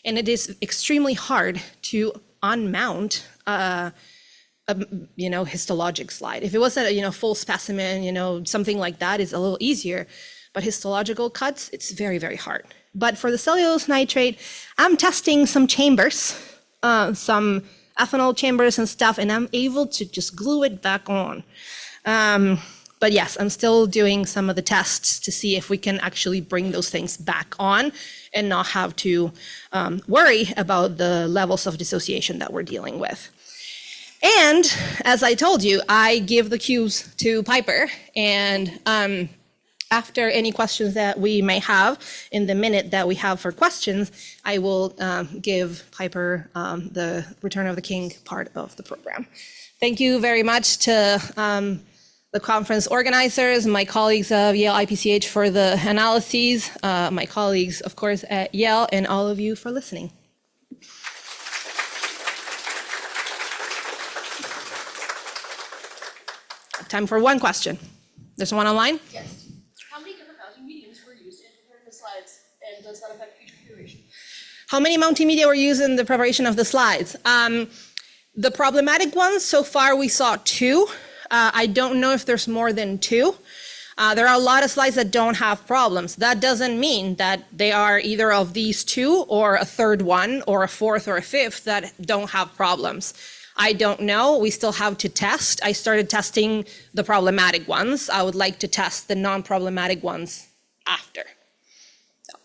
And it is extremely hard to unmount a histologic slide. If it was a full specimen, something like that is a little easier. But histological cuts, it's very, very hard. But for the cellulose nitrate, I'm testing some chambers, some ethanol chambers and stuff, and I'm able to just glue it back on. But yes, I'm still doing some of the tests to see if we can actually bring those things back on and not have to worry about the levels of dissociation that we're dealing with. And as I told you, I give the cues to Piper, and after any questions that we may have in the minute that we have for questions, I will give Piper the Return of the King part of the program. Thank you very much to the conference organizers, my colleagues of Yale IPCH for the analyses, my colleagues, of course, at Yale, and all of you for listening. Time for one question. There's one online? Yes. How many different mounting mediums were used in preparing the slides, and does that affect future curation? How many mounting media were used in the preparation of the slides? The problematic ones, so far we saw 2. I don't know if there's more than 2. There are a lot of slides that don't have problems. That doesn't mean that they are either of these 2 or a third one or a fourth or a fifth that don't have problems. I don't know. We still have to test. I started testing the problematic ones. I would like to test the non-problematic ones after. So.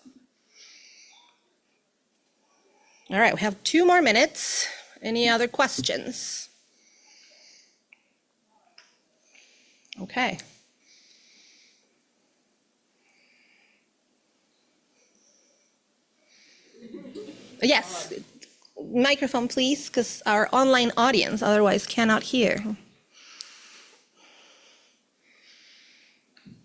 All right, we have 2 more minutes. Any other questions? Okay. Yes. Microphone, please, because our online audience otherwise cannot hear.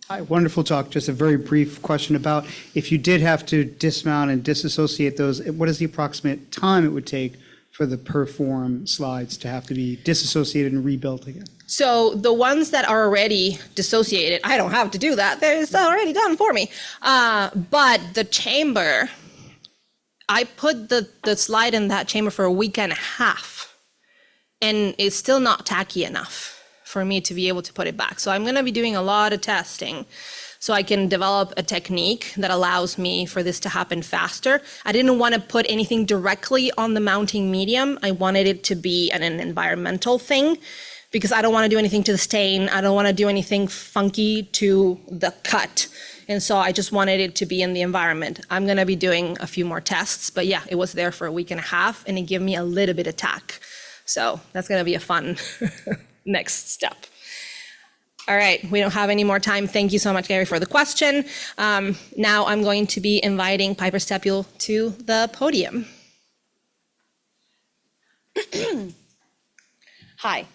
Hi, wonderful talk. Just a very brief question about if you did have to dismount and disassociate those, what is the approximate time it would take for the perform slides to have to be disassociated and rebuilt again? So the ones that are already dissociated, I don't have to do that. It's already done for me. But the chamber, I put the slide in that chamber for a week and a half, and it's still not tacky enough for me to be able to put it back. So I'm gonna be doing a lot of testing so I can develop a technique that allows me for this to happen faster. I didn't want to put anything directly on the mounting medium. I wanted it to be an environmental thing because I don't want to do anything to the stain. I don't want to do anything funky to the cut. And so I just wanted it to be in the environment. I'm going to be doing a few more tests, but yeah, it was there for a week and a half, and it gave me a little bit of tack. So that's going to be a fun next step. All right, we don't have any more time. Thank you so much, Gary, for the question. Now I'm going to be inviting Piper Stepule to the podium. Hi,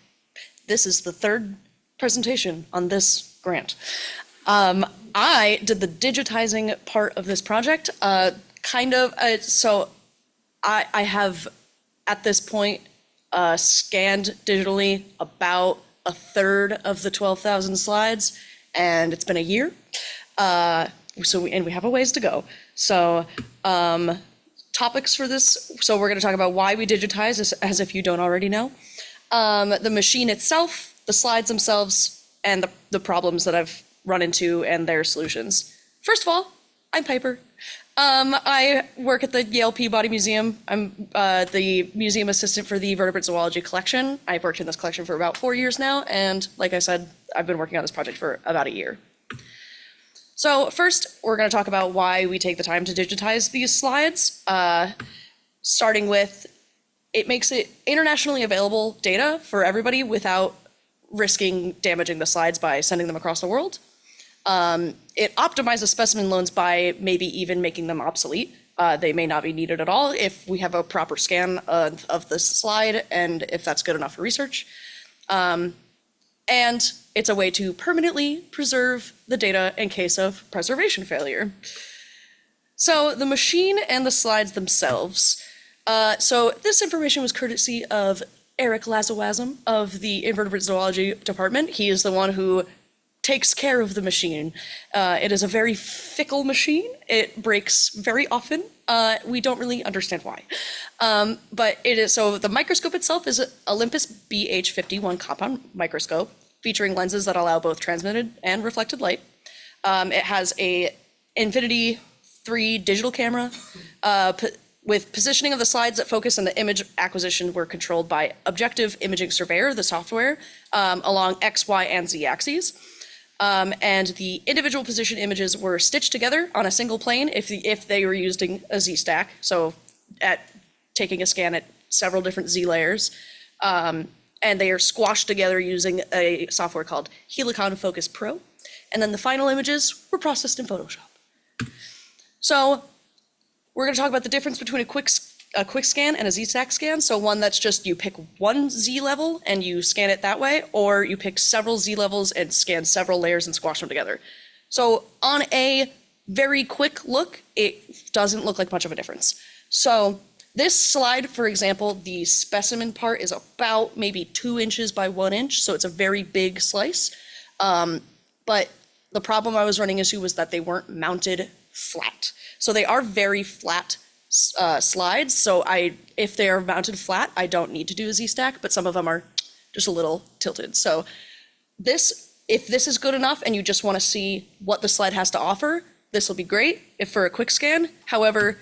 this is the third presentation on this grant. I did the digitizing part of this project, so I have, at this point, scanned digitally about a third of the 12,000 slides, and it's been a year. And we have a ways to go. So topics for this, so we're gonna talk about why we digitize, as if you don't already know. The machine itself, the slides themselves, and the problems that I've run into and their solutions. First of all, I'm Piper. I work at the Yale Peabody Museum. I'm the museum assistant for the vertebrate zoology collection. I've worked in this collection for about 4 years now, and like I said, I've been working on this project for about a year. So first, we're going to talk about why we take the time to digitize these slides, starting with it makes it internationally available data for everybody without risking damaging the slides by sending them across the world. It optimizes specimen loans by maybe even making them obsolete. They may not be needed at all if we have a proper scan of the slide and if that's good enough for research. And it's a way to permanently preserve the data in case of preservation failure. So the machine and the slides themselves. So this information was courtesy of Eric Lazawazam of the Invertebrate Zoology Department. He is the one who takes care of the machine. It is a very fickle machine. It breaks very often. We don't really understand why. But it is, so the microscope itself is an Olympus BH51 compound microscope featuring lenses that allow both transmitted and reflected light. It has a Infinity 3 digital camera with positioning of the slides that focus on the image acquisition were controlled by Objective Imaging Surveyor, the software, along X, Y, and Z axes. And the individual position images were stitched together on a single plane if they were using a Z stack, so taking a scan at several different Z layers. And they are squashed together using a software called Helicon Focus Pro. And then the final images were processed in Photoshop. So we're going to talk about the difference between a quick scan and a Z-stack scan. So one that's just you pick one Z level and you scan it that way, or you pick several Z levels and scan several layers and squash them together. So on a very quick look, it doesn't look like much of a difference. So this slide, for example, the specimen part is about maybe 2 inches by 1 inch. So it's a very big slice. But the problem I was running into was that they weren't mounted flat. So they are very flat slides. So if they are mounted flat, I don't need to do a Z-stack, but some of them are just a little tilted. So if this is good enough and you just want to see what the slide has to offer, this will be great if for a quick scan. However,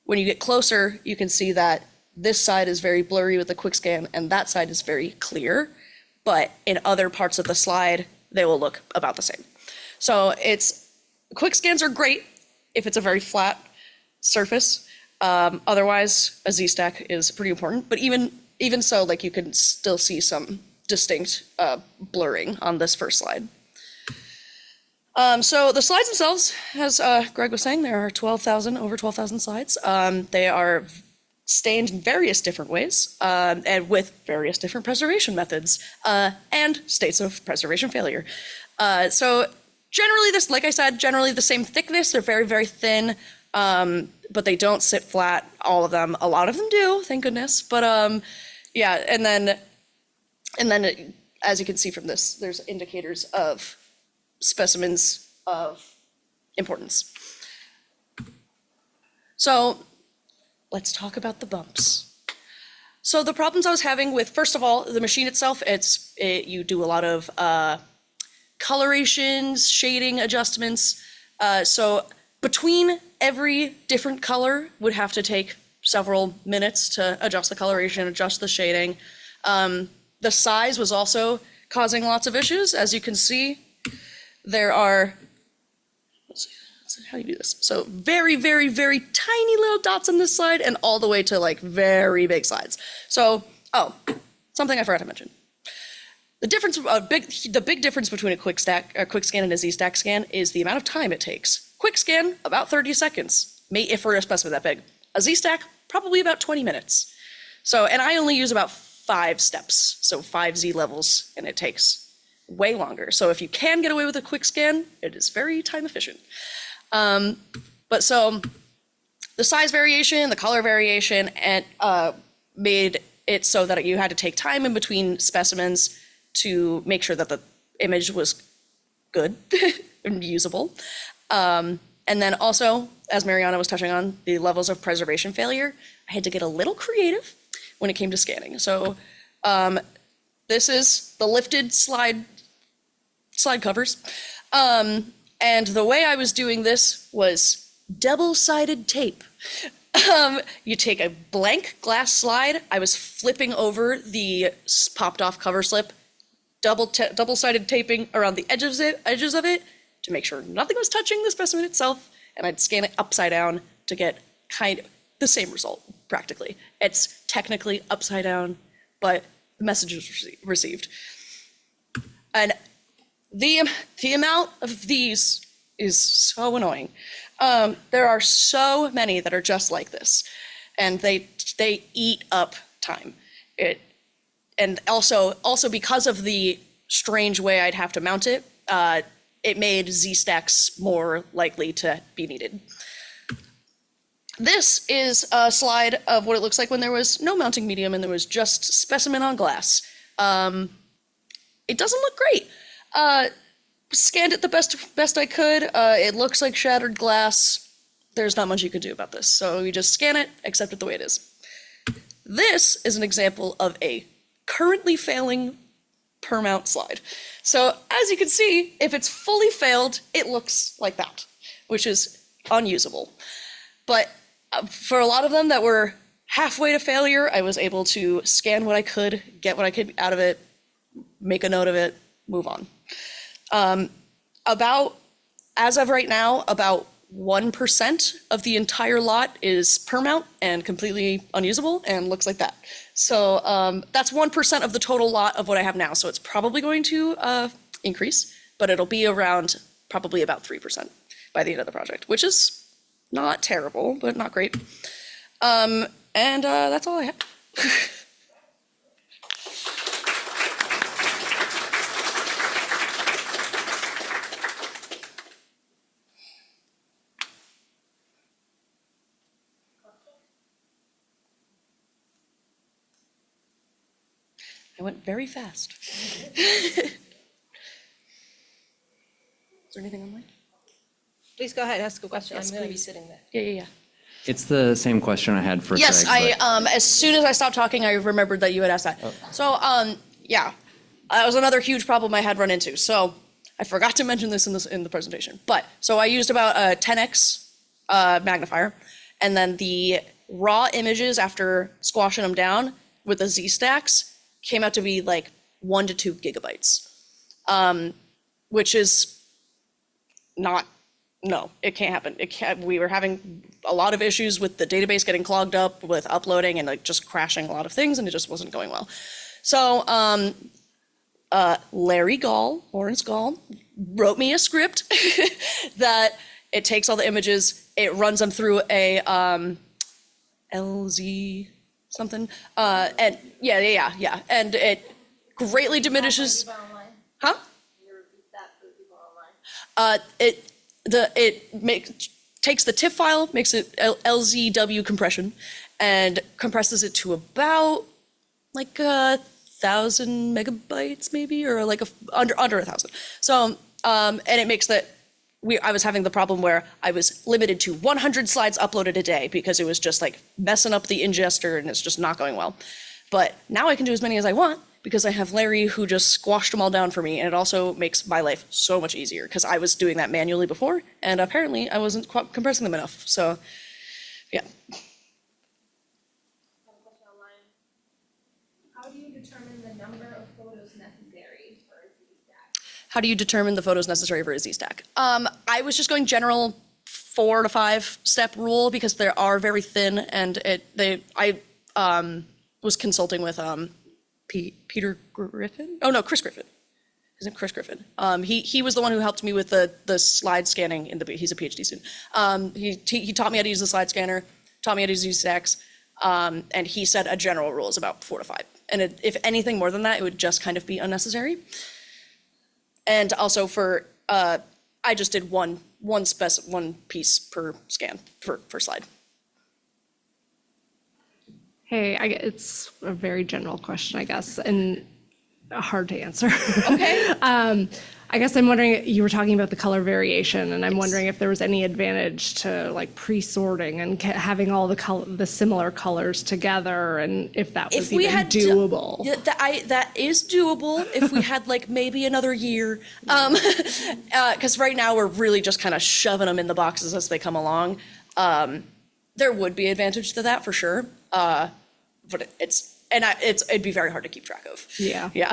when you get closer, you can see that this side is very blurry with the quick scan and that side is very clear. But in other parts of the slide, they will look about the same. So quick scans are great if it's a very flat surface. Otherwise, a Z-stack is pretty important. But even so, like you can still see some distinct blurring on this first slide. So the slides themselves, as Greg was saying, there are over 12,000 slides. They are stained in various different ways and with various different preservation methods and states of preservation failure. So generally, like I said, generally the same thickness. They're very, very thin, but they don't sit flat, all of them. A lot of them do, thank goodness. But yeah, and then as you can see from this, there's indicators of specimens of importance. So let's talk about the bumps. So the problems I was having with, first of all, the machine itself, you do a lot of colorations, shading adjustments. So between every different color would have to take several minutes to adjust the coloration, adjust the shading. The size was also causing lots of issues. As you can see, there are, let's see how do you do this? So very, very, very tiny little dots on this side and all the way to like very big slides. So, oh, something I forgot to mention. The big difference between a quick scan and a Z-stack scan is the amount of time it takes. Quick scan, about 30 seconds, if for a specimen that big. A Z-stack, probably about 20 minutes. So, and I only use about 5 steps, so 5 Z levels, and it takes way longer. So if you can get away with a quick scan, it is very time efficient. But so the size variation, the color variation, and made it so that you had to take time in between specimens to make sure that the image was good and usable. And then also, as Mariana was touching on, the levels of preservation failure, I had to get a little creative when it came to scanning. So this is the lifted slide covers. And the way I was doing this was double-sided tape. You take a blank glass slide. I was flipping over the popped off cover slip, double-sided taping around the edges of it to make sure nothing was touching the specimen itself, and I'd scan it upside down to get kind of the same result, practically. It's technically upside down, but the message was received. And the amount of these is so annoying. There are so many that are just like this, and they eat up time. And also because of the strange way I'd have to mount it, it made Z-stacks more likely to be needed. This is a slide of what it looks like when there was no mounting medium and there was just specimen on glass. It doesn't look great. Scanned it the best I could. It looks like shattered glass. There's not much you could do about this. So you just scan it, accept it the way it is. This is an example of a currently failing per mount slide. So as you can see, if it's fully failed, it looks like that, which is unusable. But for a lot of them that were halfway to failure, I was able to scan what I could, get what I could out of it, make a note of it, move on. As of right now, about 1% of the entire lot is per mount and completely unusable and looks like that. So that's 1% of the total lot of what I have now. So it's probably going to increase, but it'll be around probably about 3% by the end of the project, which is not terrible, but not great. And that's all I have. I went very fast. Is there anything online? Please go ahead, ask a question. I'm going to be sitting there. Yeah. It's the same question I had for Yes, Greg, but- as soon as I stopped talking, I remembered that you had asked that. So, yeah, that was another huge problem I had run into. So I forgot to mention this in the presentation. But, so I used about a 10x magnifier, and then the raw images after squashing them down with the Z-stacks came out to be like 1 to 2 gigabytes, which is not, no, it can't happen. We were having a lot of issues with the database getting clogged up with uploading and like just crashing a lot of things, and it just wasn't going well. So Larry Gall, Lawrence Gall, wrote me a script that it takes all the images, it runs them through a LZ something, and yeah, and it greatly diminishes. Huh? It takes the TIFF file, makes it LZW compression, and compresses it to about like 1,000 megabytes maybe, or like under 1,000. So and it makes that I was having the problem where I was limited to 100 slides uploaded a day because it was just like messing up the ingester and it's just not going well. But now I can do as many as I want because I have Larry who just squashed them all down for me, and it also makes my life so much easier because I was doing that manually before and apparently I wasn't compressing them enough. So yeah. How do you determine determine the number of photos necessary for a Z-stack? How do you determine the photos necessary for a Z-stack? I was just going general 4 to 5 step rule because they are very thin, and I was consulting with Peter Griffin. Oh no, Chris Griffin. His name Chris Griffin. He was the one who helped me with the slide scanning he's a PhD student. He taught me how to use the slide scanner, taught me how to use stacks, and he said a general rule is about 4 to 5. And if anything more than that, it would just kind of be unnecessary. And also I just did one piece per scan per slide. Hey, it's a very general question, I guess, and hard to answer. Okay. I guess I'm wondering, you were talking about the color variation, and I'm wondering if there was any advantage to like pre-sorting and having all the similar colors together, and if that was even doable. That is doable if we had like maybe another year. Because right now we're really just kind of shoving them in the boxes as they come along. There would be advantage to that for sure. But it'd be very hard to keep track of. Yeah. Yeah.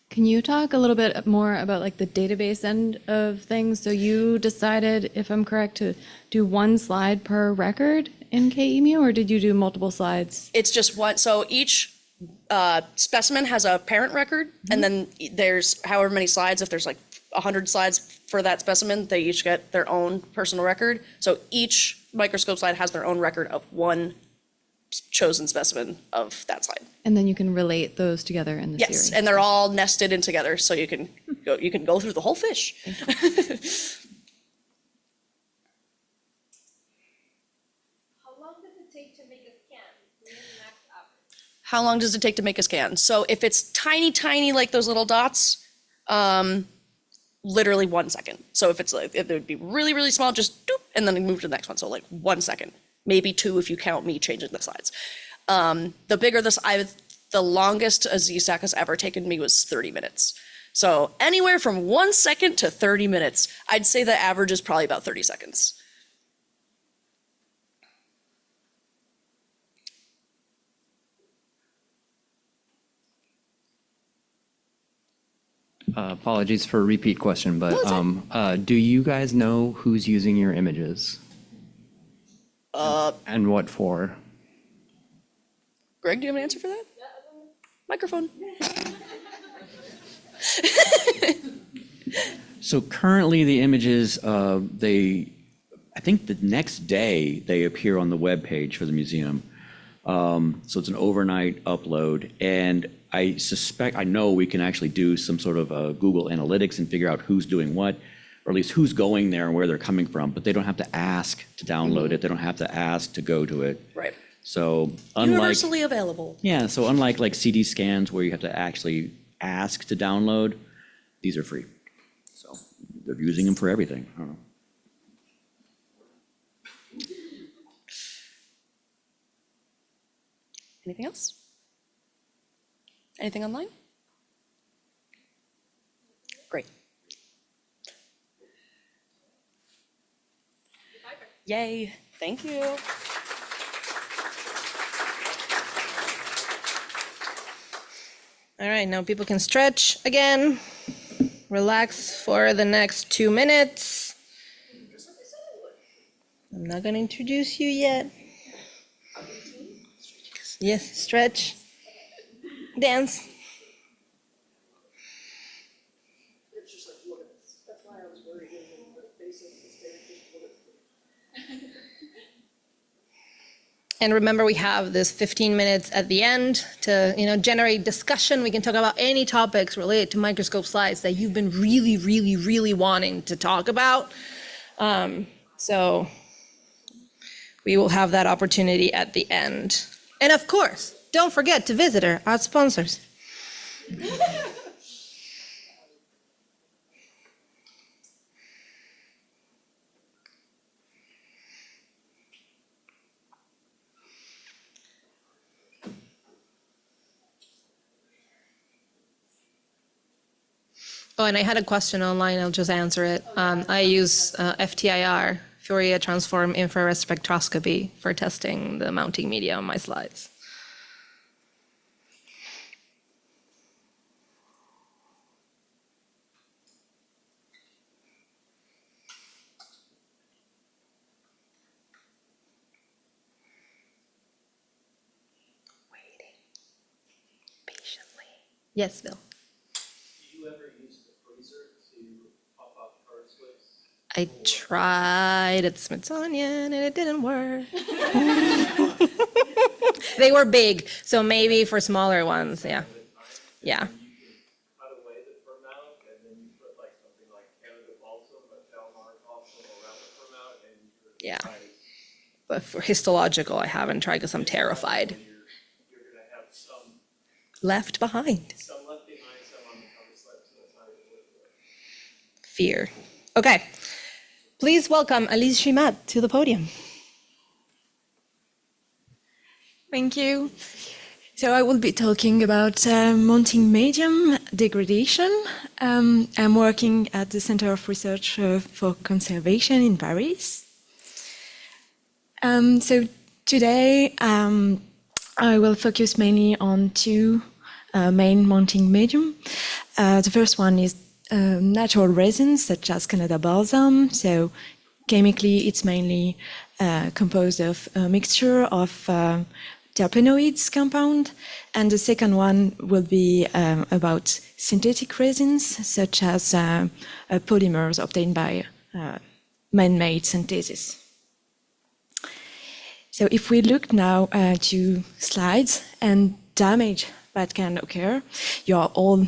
Can you talk a little bit more about like the database end of things? So you decided, if I'm correct, to do one slide per record in KEMU, or did you do multiple slides? It's just one. So each specimen has a parent record, and then there's however many slides. If there's like 100 slides for that specimen, they each get their own personal record. So each microscope slide has their own record of one chosen specimen of that slide. And then you can relate those together in the series. Yes, and they're all nested in together, so you can go through the whole fish. How long does it take to make a scan? Max average. How long does it take to make a scan? So if it's tiny, like those little dots, literally 1 second. So if it would be really small, just doop, and then move to the next one. So like 1 second, maybe 2 if you count me changing the slides. The bigger the longest a Z-stack has ever taken me was 30 minutes. So anywhere from 1 second to 30 minutes. I'd say the average is probably about 30 seconds. Apologies for a repeat question, but do you guys know who's using your images? And what for? Greg, do you have an answer for that? Microphone. So currently the images, I think the next day they appear on the webpage for the museum. So it's an overnight upload, and I know we can actually do some sort of Google Analytics and figure out who's doing what, or at least who's going there and where they're coming from, but they don't have to ask to download it. They don't have to ask to go to it. Right. So unlike, Universally available. yeah, so unlike like CD scans where you have to actually ask to download, these are free. So they're using them for everything. I don't know. Anything else? Anything online? Great. Yay, thank you. All right, now people can stretch again. Relax for the next 2 minutes. I'm not going to introduce you yet. Yes, stretch, dance. And remember, we have this 15 minutes at the end to, generate discussion. We can talk about any topics related to microscope slides that you've been really wanting to talk about. So we will have that opportunity at the end. And of course, don't forget to visit our sponsors. Oh, and I had a question online. I'll just answer it. I use FTIR, Fourier transform infrared spectroscopy for testing the mounting media on my slides. Waiting patiently. Yes, Bill. Do you ever use the freezer to pop up Coverslips? I tried at Smithsonian and it didn't work. They were big, so maybe for smaller ones, yeah. Yeah. You can cut away the fermount and then you put like something like Canada balsam, a Delmar balsam around the fermount and Yeah. try to, But for histological, I haven't tried because I'm terrified. you're gonna have some Left behind. left behind, some on the Coverslips, so it's not even worth it. Fear. Okay. Please welcome Elise Gimat to the podium. Thank you. So I will be talking about mounting medium degradation. I'm working at the Center of Research for Conservation in Paris. So today I will focus mainly on two main mounting medium. The first one is natural resins such as Canada balsam. So chemically, it's mainly composed of a mixture of terpenoids compound, and the second one will be about synthetic resins such as polymers obtained by man-made synthesis. So if we look now to slides and damage that can occur, you are all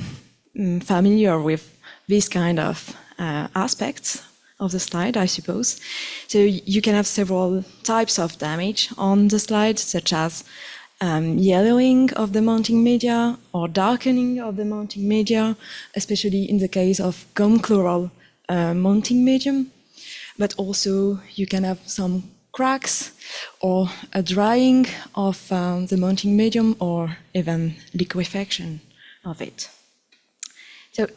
familiar with this kind of aspects of the slide, I suppose. So you can have several types of damage on the slide, such as yellowing of the mounting media or darkening of the mounting media, especially in the case of gum-chloral mounting medium. But also you can have some cracks or a drying of the mounting medium or even liquefaction of it. So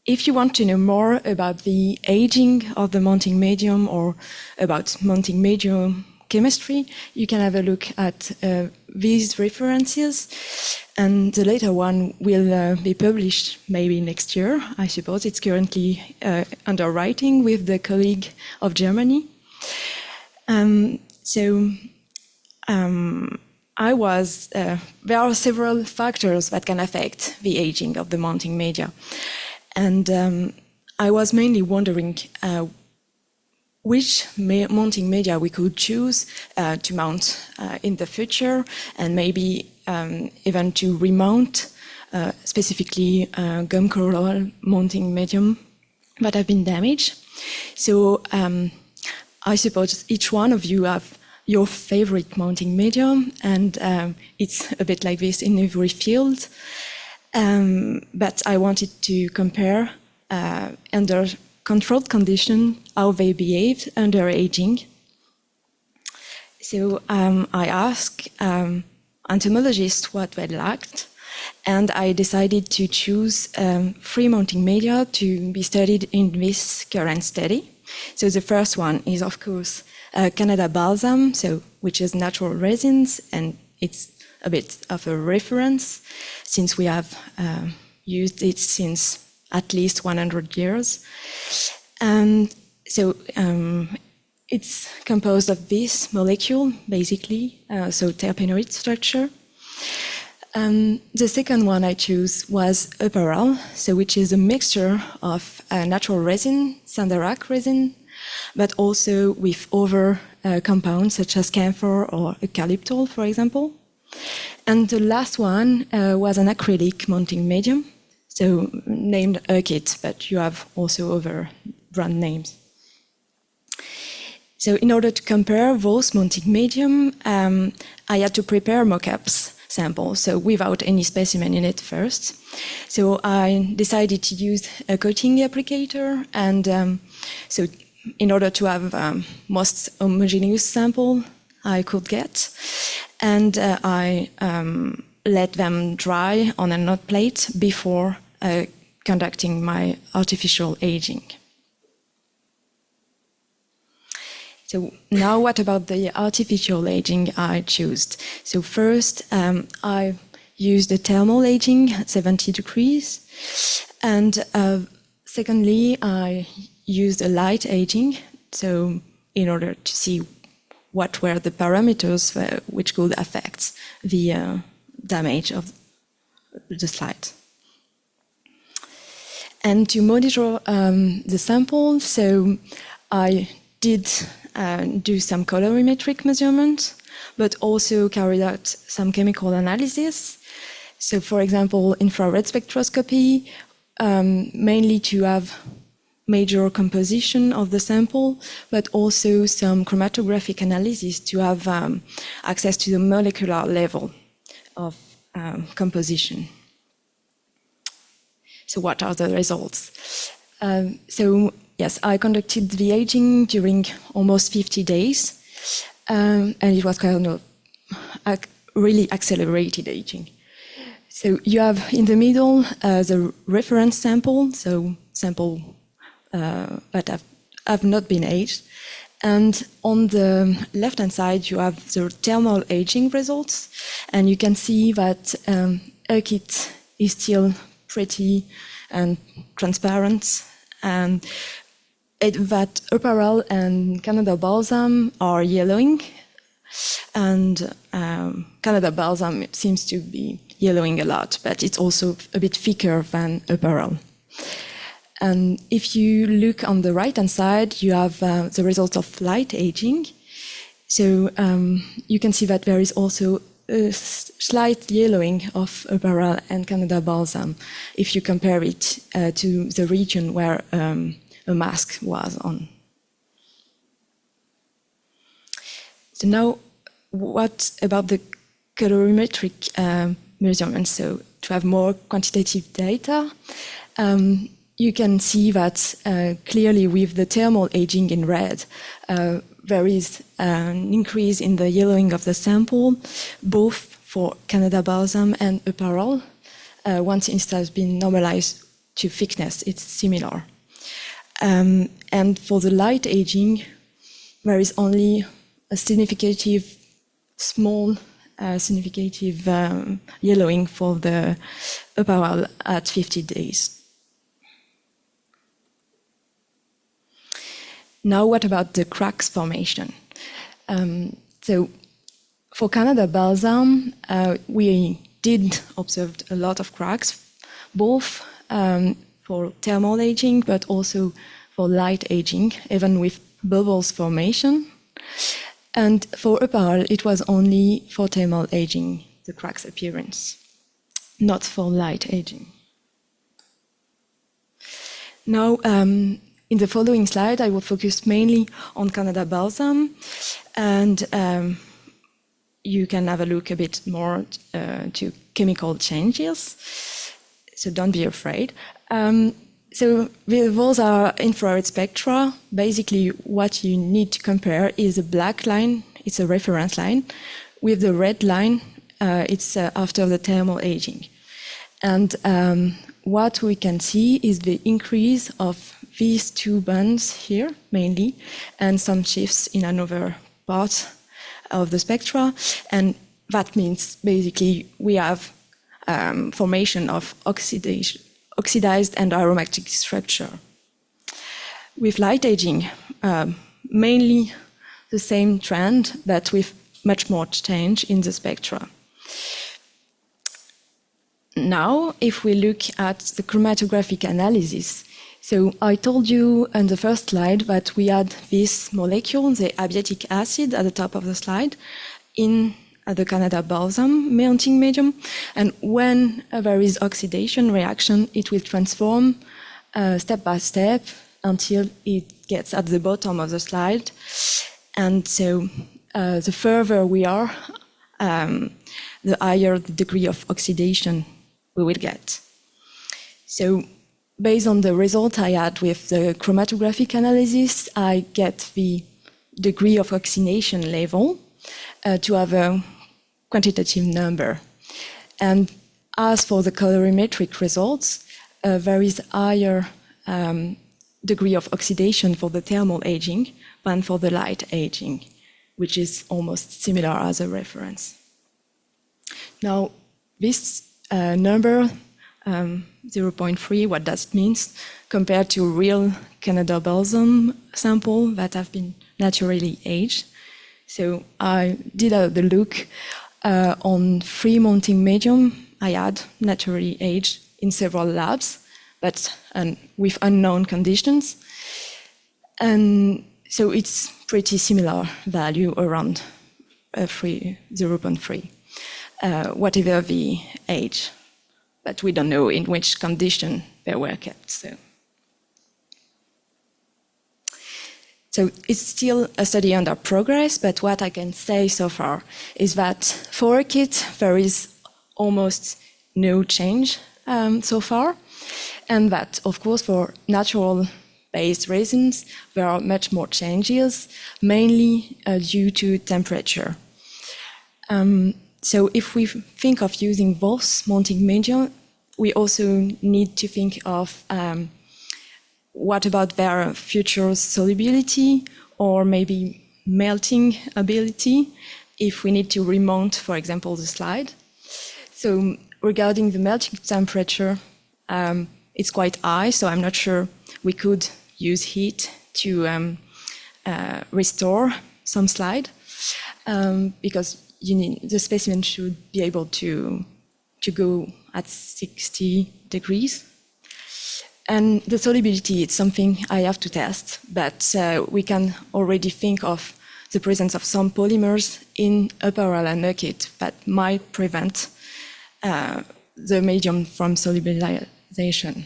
if you want to know more about the aging of the mounting medium or about mounting medium chemistry, you can have a look at these references, and the later one will be published maybe next year, I suppose. It's currently under writing with the colleague of Germany. There are several factors that can affect the aging of the mounting media. And I was mainly wondering which mounting media we could choose to mount in the future, and maybe even to remount specifically gum-chloral mounting medium that have been damaged. So I suppose each one of you have your favorite mounting medium, and it's a bit like this in every field. But I wanted to compare under controlled conditions how they behave under aging. So I asked entomologists what they liked, and I decided to choose 3 mounting media to be studied in this current study. So the first one is, of course, Canada balsam, which is natural resins, and it's a bit of a reference since we have used it since at least 100 years. And so it's composed of this molecule, basically, so terpenoid structure. The second one I chose was apparel, which is a mixture of natural resin, sandarac resin, but also with other compounds such as camphor or eucalyptol, for example. And the last one was an acrylic mounting medium, so named Urkit, but you have also other brand names. So in order to compare those mounting medium, I had to prepare mock-ups samples, so without any specimen in it first. So I decided to use a coating applicator, and so in order to have most homogeneous sample I could get, and I let them dry on a hot plate before conducting my artificial aging. So now what about the artificial aging I chose? So first, I used the thermal aging at 70 degrees. And secondly, I used a light aging, so in order to see what were the parameters which could affect the damage of the slide. And to monitor the sample, so I did do some colorimetric measurements, but also carried out some chemical analysis. So for example, infrared spectroscopy, mainly to have major composition of the sample, but also some chromatographic analysis to have access to the molecular level of composition. So what are the results? So yes, I conducted the aging during almost 50 days, and it was kind of really accelerated aging. So you have in the middle the reference sample, so sample that have not been aged. And on the left-hand side, you have the thermal aging results. And you can see that Urquit is still pretty and transparent. And that Apparel and Canada Balsam are yellowing. And Canada Balsam seems to be yellowing a lot, but it's also a bit thicker than Apparel. And if you look on the right-hand side, you have the results of light aging. So you can see that there is also a slight yellowing of Apparel and Canada Balsam if you compare it to the region where a mask was on. So now, what about the colorimetric measurements? So to have more quantitative data, you can see that clearly with the thermal aging in red, there is an increase in the yellowing of the sample, both for Canada Balsam and Apparel. Once it has been normalized to thickness, it's similar. And for the light aging, there is only a significative, small, significative yellowing for the Apparel at 50 days. Now, what about the cracks formation? So, for Canada Balsam, we did observe a lot of cracks, both for thermal aging, but also for light aging, even with bubbles formation. And for Apparel, it was only for thermal aging, the cracks appearance, not for light aging. Now, in the following slide, I will focus mainly on Canada Balsam, and you can have a look a bit more to chemical changes, so don't be afraid. So those are infrared spectra. Basically, what you need to compare is a black line, it's a reference line, with the red line, it's after the thermal aging. And what we can see is the increase of these two bands here, mainly, and some shifts in another part of the spectra. And that means basically we have formation of oxidized and aromatic structure. With light aging, mainly the same trend, but with much more change in the spectra. Now, if we look at the chromatographic analysis, so I told you on the first slide that we had this molecule, the abiotic acid, at the top of the slide, in the Canada Balsam melting medium. And when there is oxidation reaction, it will transform step by step until it gets at the bottom of the slide. And so the further we are, the higher the degree of oxidation we will get. So based on the result I had with the chromatographic analysis, I get the degree of oxidation level to have a quantitative number. And as for the colorimetric results, there is higher degree of oxidation for the thermal aging than for the light aging, which is almost similar as a reference. Now, this number, 0.3, what does it mean compared to real Canada balsam sample that have been naturally aged? So I did the look on 3 mounting medium I had naturally aged in several labs, but with unknown conditions. And so it's pretty similar value around 0.3, whatever the age, but we don't know in which condition they were kept. So it's still a study under progress, but what I can say so far is that for a kit, there is almost no change so far, and that, of course, for natural-based resins, there are much more changes, mainly due to temperature. So if we think of using both mounting media, we also need to think of what about their future solubility or maybe melting ability if we need to remount, for example, the slide. So regarding the melting temperature, it's quite high, so I'm not sure we could use heat to restore some slide because the specimen should be able to go at 60 degrees. And the solubility, it's something I have to test, but we can already think of the presence of some polymers in apparel and a kit that might prevent the medium from solubilization.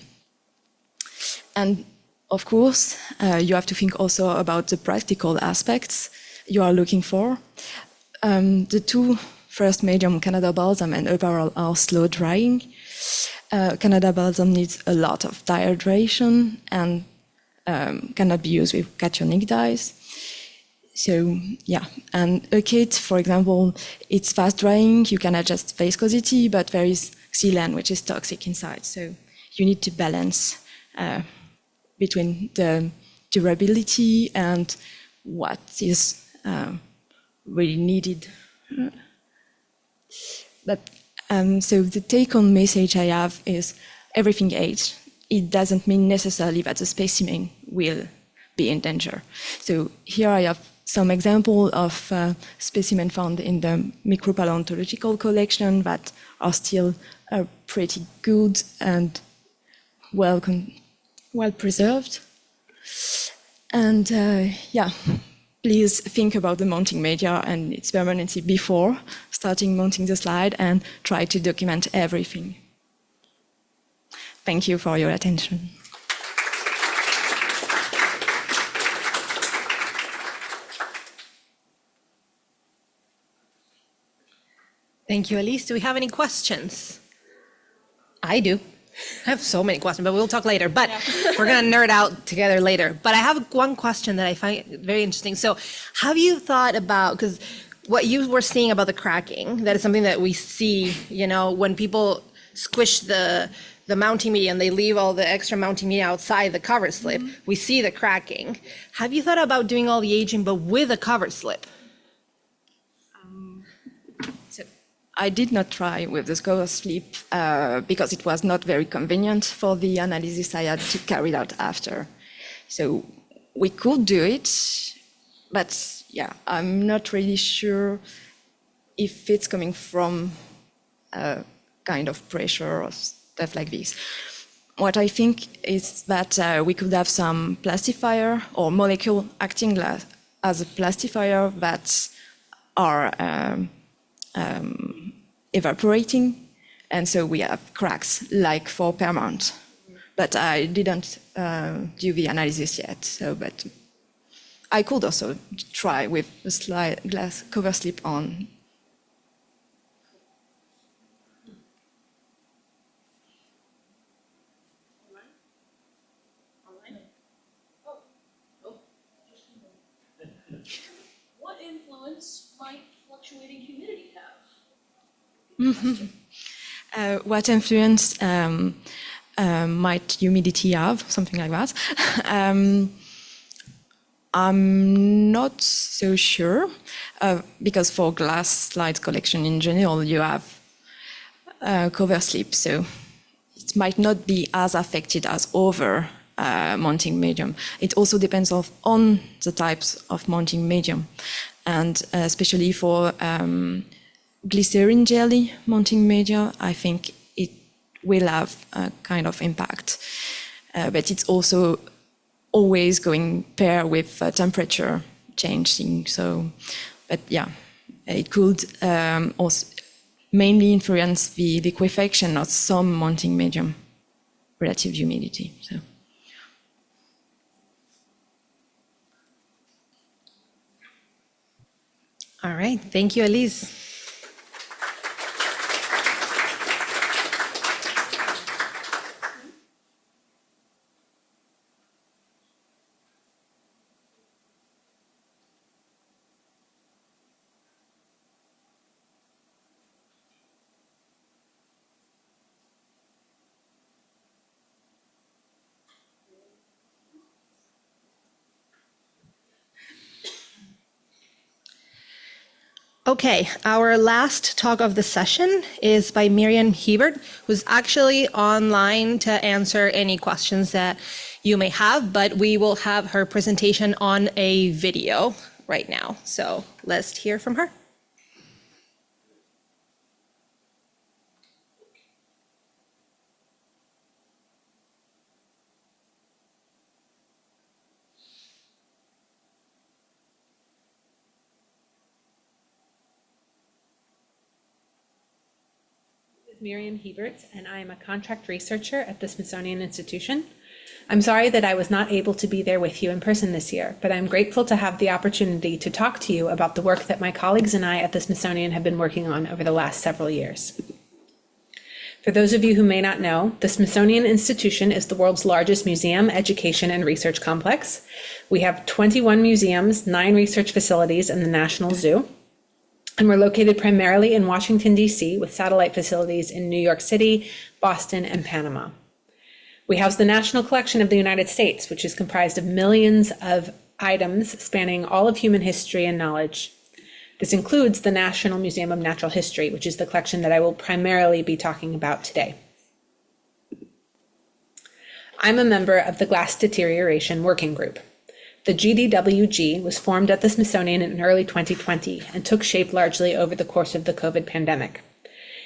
And of course, you have to think also about the practical aspects you are looking for. The 2 first medium, Canada balsam and apparel, are slow drying. Canada balsam needs a lot of dehydration and cannot be used with cationic dyes. So yeah, and a kit, for example, it's fast drying, you can adjust viscosity, but there is xylan, which is toxic inside. So you need to balance between the durability and what is really needed. But so the take-home message I have is everything aged. It doesn't mean necessarily that the specimen will be in danger. So here I have some example of specimens found in the micropaleontological collection that are still pretty good and well preserved. And yeah, please think about the mounting media and its permanency before starting mounting the slide and try to document everything. Thank you for your attention. Thank you, Elise. Do we have any questions? I do. I have so many questions, but we'll talk later. But we're going to nerd out together later. But I have one question that I find very interesting. So have you thought about, because what you were seeing about the cracking, that is something that we see, you know, when people squish the mounting media and they leave all the extra mounting media outside the cover slip, we see the cracking. Have you thought about doing all the aging, but with a cover slip? I did not try with the Coverslips because it was not very convenient for the analysis I had to carry out after. So we could do it, but yeah, I'm not really sure if it's coming from a kind of pressure or stuff like this. What I think is that we could have some plastifier or molecule acting as a plastifier that are evaporating, and so we have cracks like for permount. But I didn't do the analysis yet. So, but I could also try with a glass cover slip on. What influence might fluctuating humidity have? What influence? might humidity have, something like that. I'm not so sure, because for glass slide collection in general, you have Coverslips, so it might not be as affected as other mounting medium. It also depends on the types of mounting medium, and especially for glycerin jelly mounting media, I think it will have a kind of impact, but it's also always going pair with temperature changing. So, but yeah, it could also mainly influence the liquefaction of some mounting medium, relative humidity. So. All right, thank you, Elise. Okay, our last talk of the session is by Miriam Hiebert, who's actually online to answer any questions that you may have, but we will have her presentation on a video right now. So let's hear from her. Miriam Hiebert, and I am a contract researcher at the Smithsonian Institution. I'm sorry that I was not able to be there with you in person this year, but I'm grateful to have the opportunity to talk to you about the work that my colleagues and I at the Smithsonian have been working on over the last several years. For those of you who may not know, the Smithsonian Institution is the world's largest museum, education, and research complex. We have 21 museums, 9 research facilities, and the National Zoo. And we're located primarily in Washington, D.C., with satellite facilities in New York City, Boston, and Panama. We house the National Collection of the United States, which is comprised of millions of items spanning all of human history and knowledge. This includes the National Museum of Natural History, which is the collection that I will primarily be talking about today. I'm a member of the Glass Deterioration Working Group. The GDWG was formed at the Smithsonian in early 2020 and took shape largely over the course of the COVID pandemic.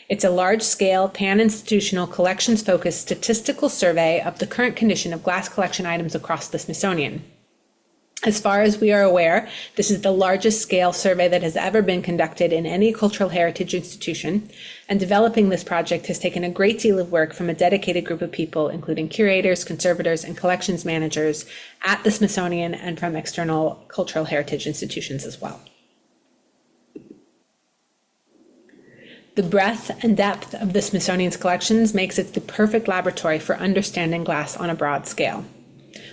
It's a large-scale, pan-institutional, collections-focused statistical survey of the current condition of glass collection items across the Smithsonian. As far as we are aware, this is the largest scale survey that has ever been conducted in any cultural heritage institution, and developing this project has taken a great deal of work from a dedicated group of people, including curators, conservators, and collections managers at the Smithsonian and from external cultural heritage institutions as well. The breadth and depth of the Smithsonian's collections makes it the perfect laboratory for understanding glass on a broad scale.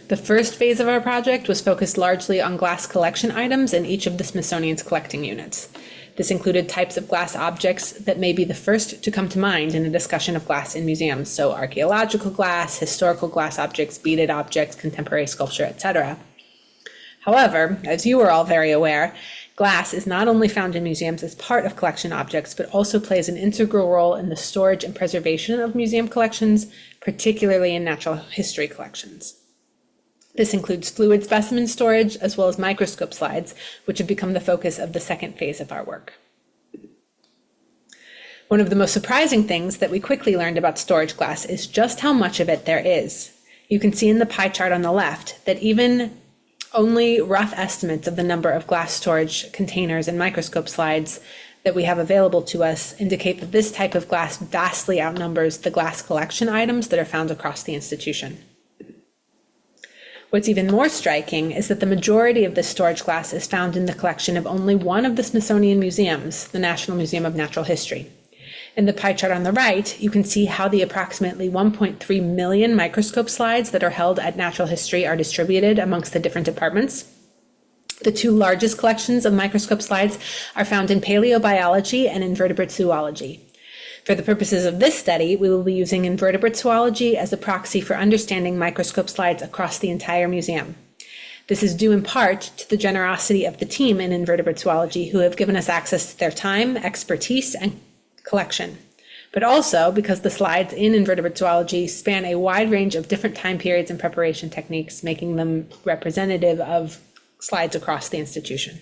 The first phase of our project was focused largely on glass collection items in each of the Smithsonian's collecting units. This included types of glass objects that may be the first to come to mind in a discussion of glass in museums, so archaeological glass, historical glass objects, beaded objects, contemporary sculpture, etc. However, as you are all very aware, glass is not only found in museums as part of collection objects, but also plays an integral role in the storage and preservation of museum collections, particularly in natural history collections. This includes fluid specimen storage, as well as microscope slides, which have become the focus of the second phase of our work. One of the most surprising things that we quickly learned about storage glass is just how much of it there is. You can see in the pie chart on the left that even only rough estimates of the number of glass storage containers and microscope slides that we have available to us indicate that this type of glass vastly outnumbers the glass collection items that are found across the institution. What's even more striking is that the majority of this storage glass is found in the collection of only one of the Smithsonian museums, the National Museum of Natural History. In the pie chart on the right, you can see how the approximately 1.3 million microscope slides that are held at Natural History are distributed amongst the different departments. The two largest collections of microscope slides are found in paleobiology and invertebrate zoology. For the purposes of this study, we will be using invertebrate zoology as a proxy for understanding microscope slides across the entire museum. This is due in part to the generosity of the team in invertebrate zoology who have given us access to their time, expertise, and collection, but also because the slides in invertebrate zoology span a wide range of different time periods and preparation techniques, making them representative of slides across the institution.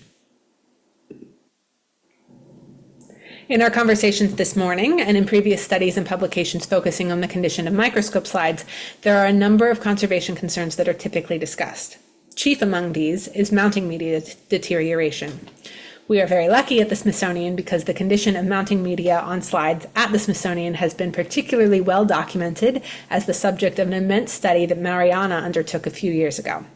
In our conversations this morning and in previous studies and publications focusing on the condition of microscope slides, there are a number of conservation concerns that are typically discussed. Chief among these is mounting media deterioration. We are very lucky at the Smithsonian because the condition of mounting media on slides at the Smithsonian has been particularly well documented as the subject of an immense study that Mariana undertook a few years ago.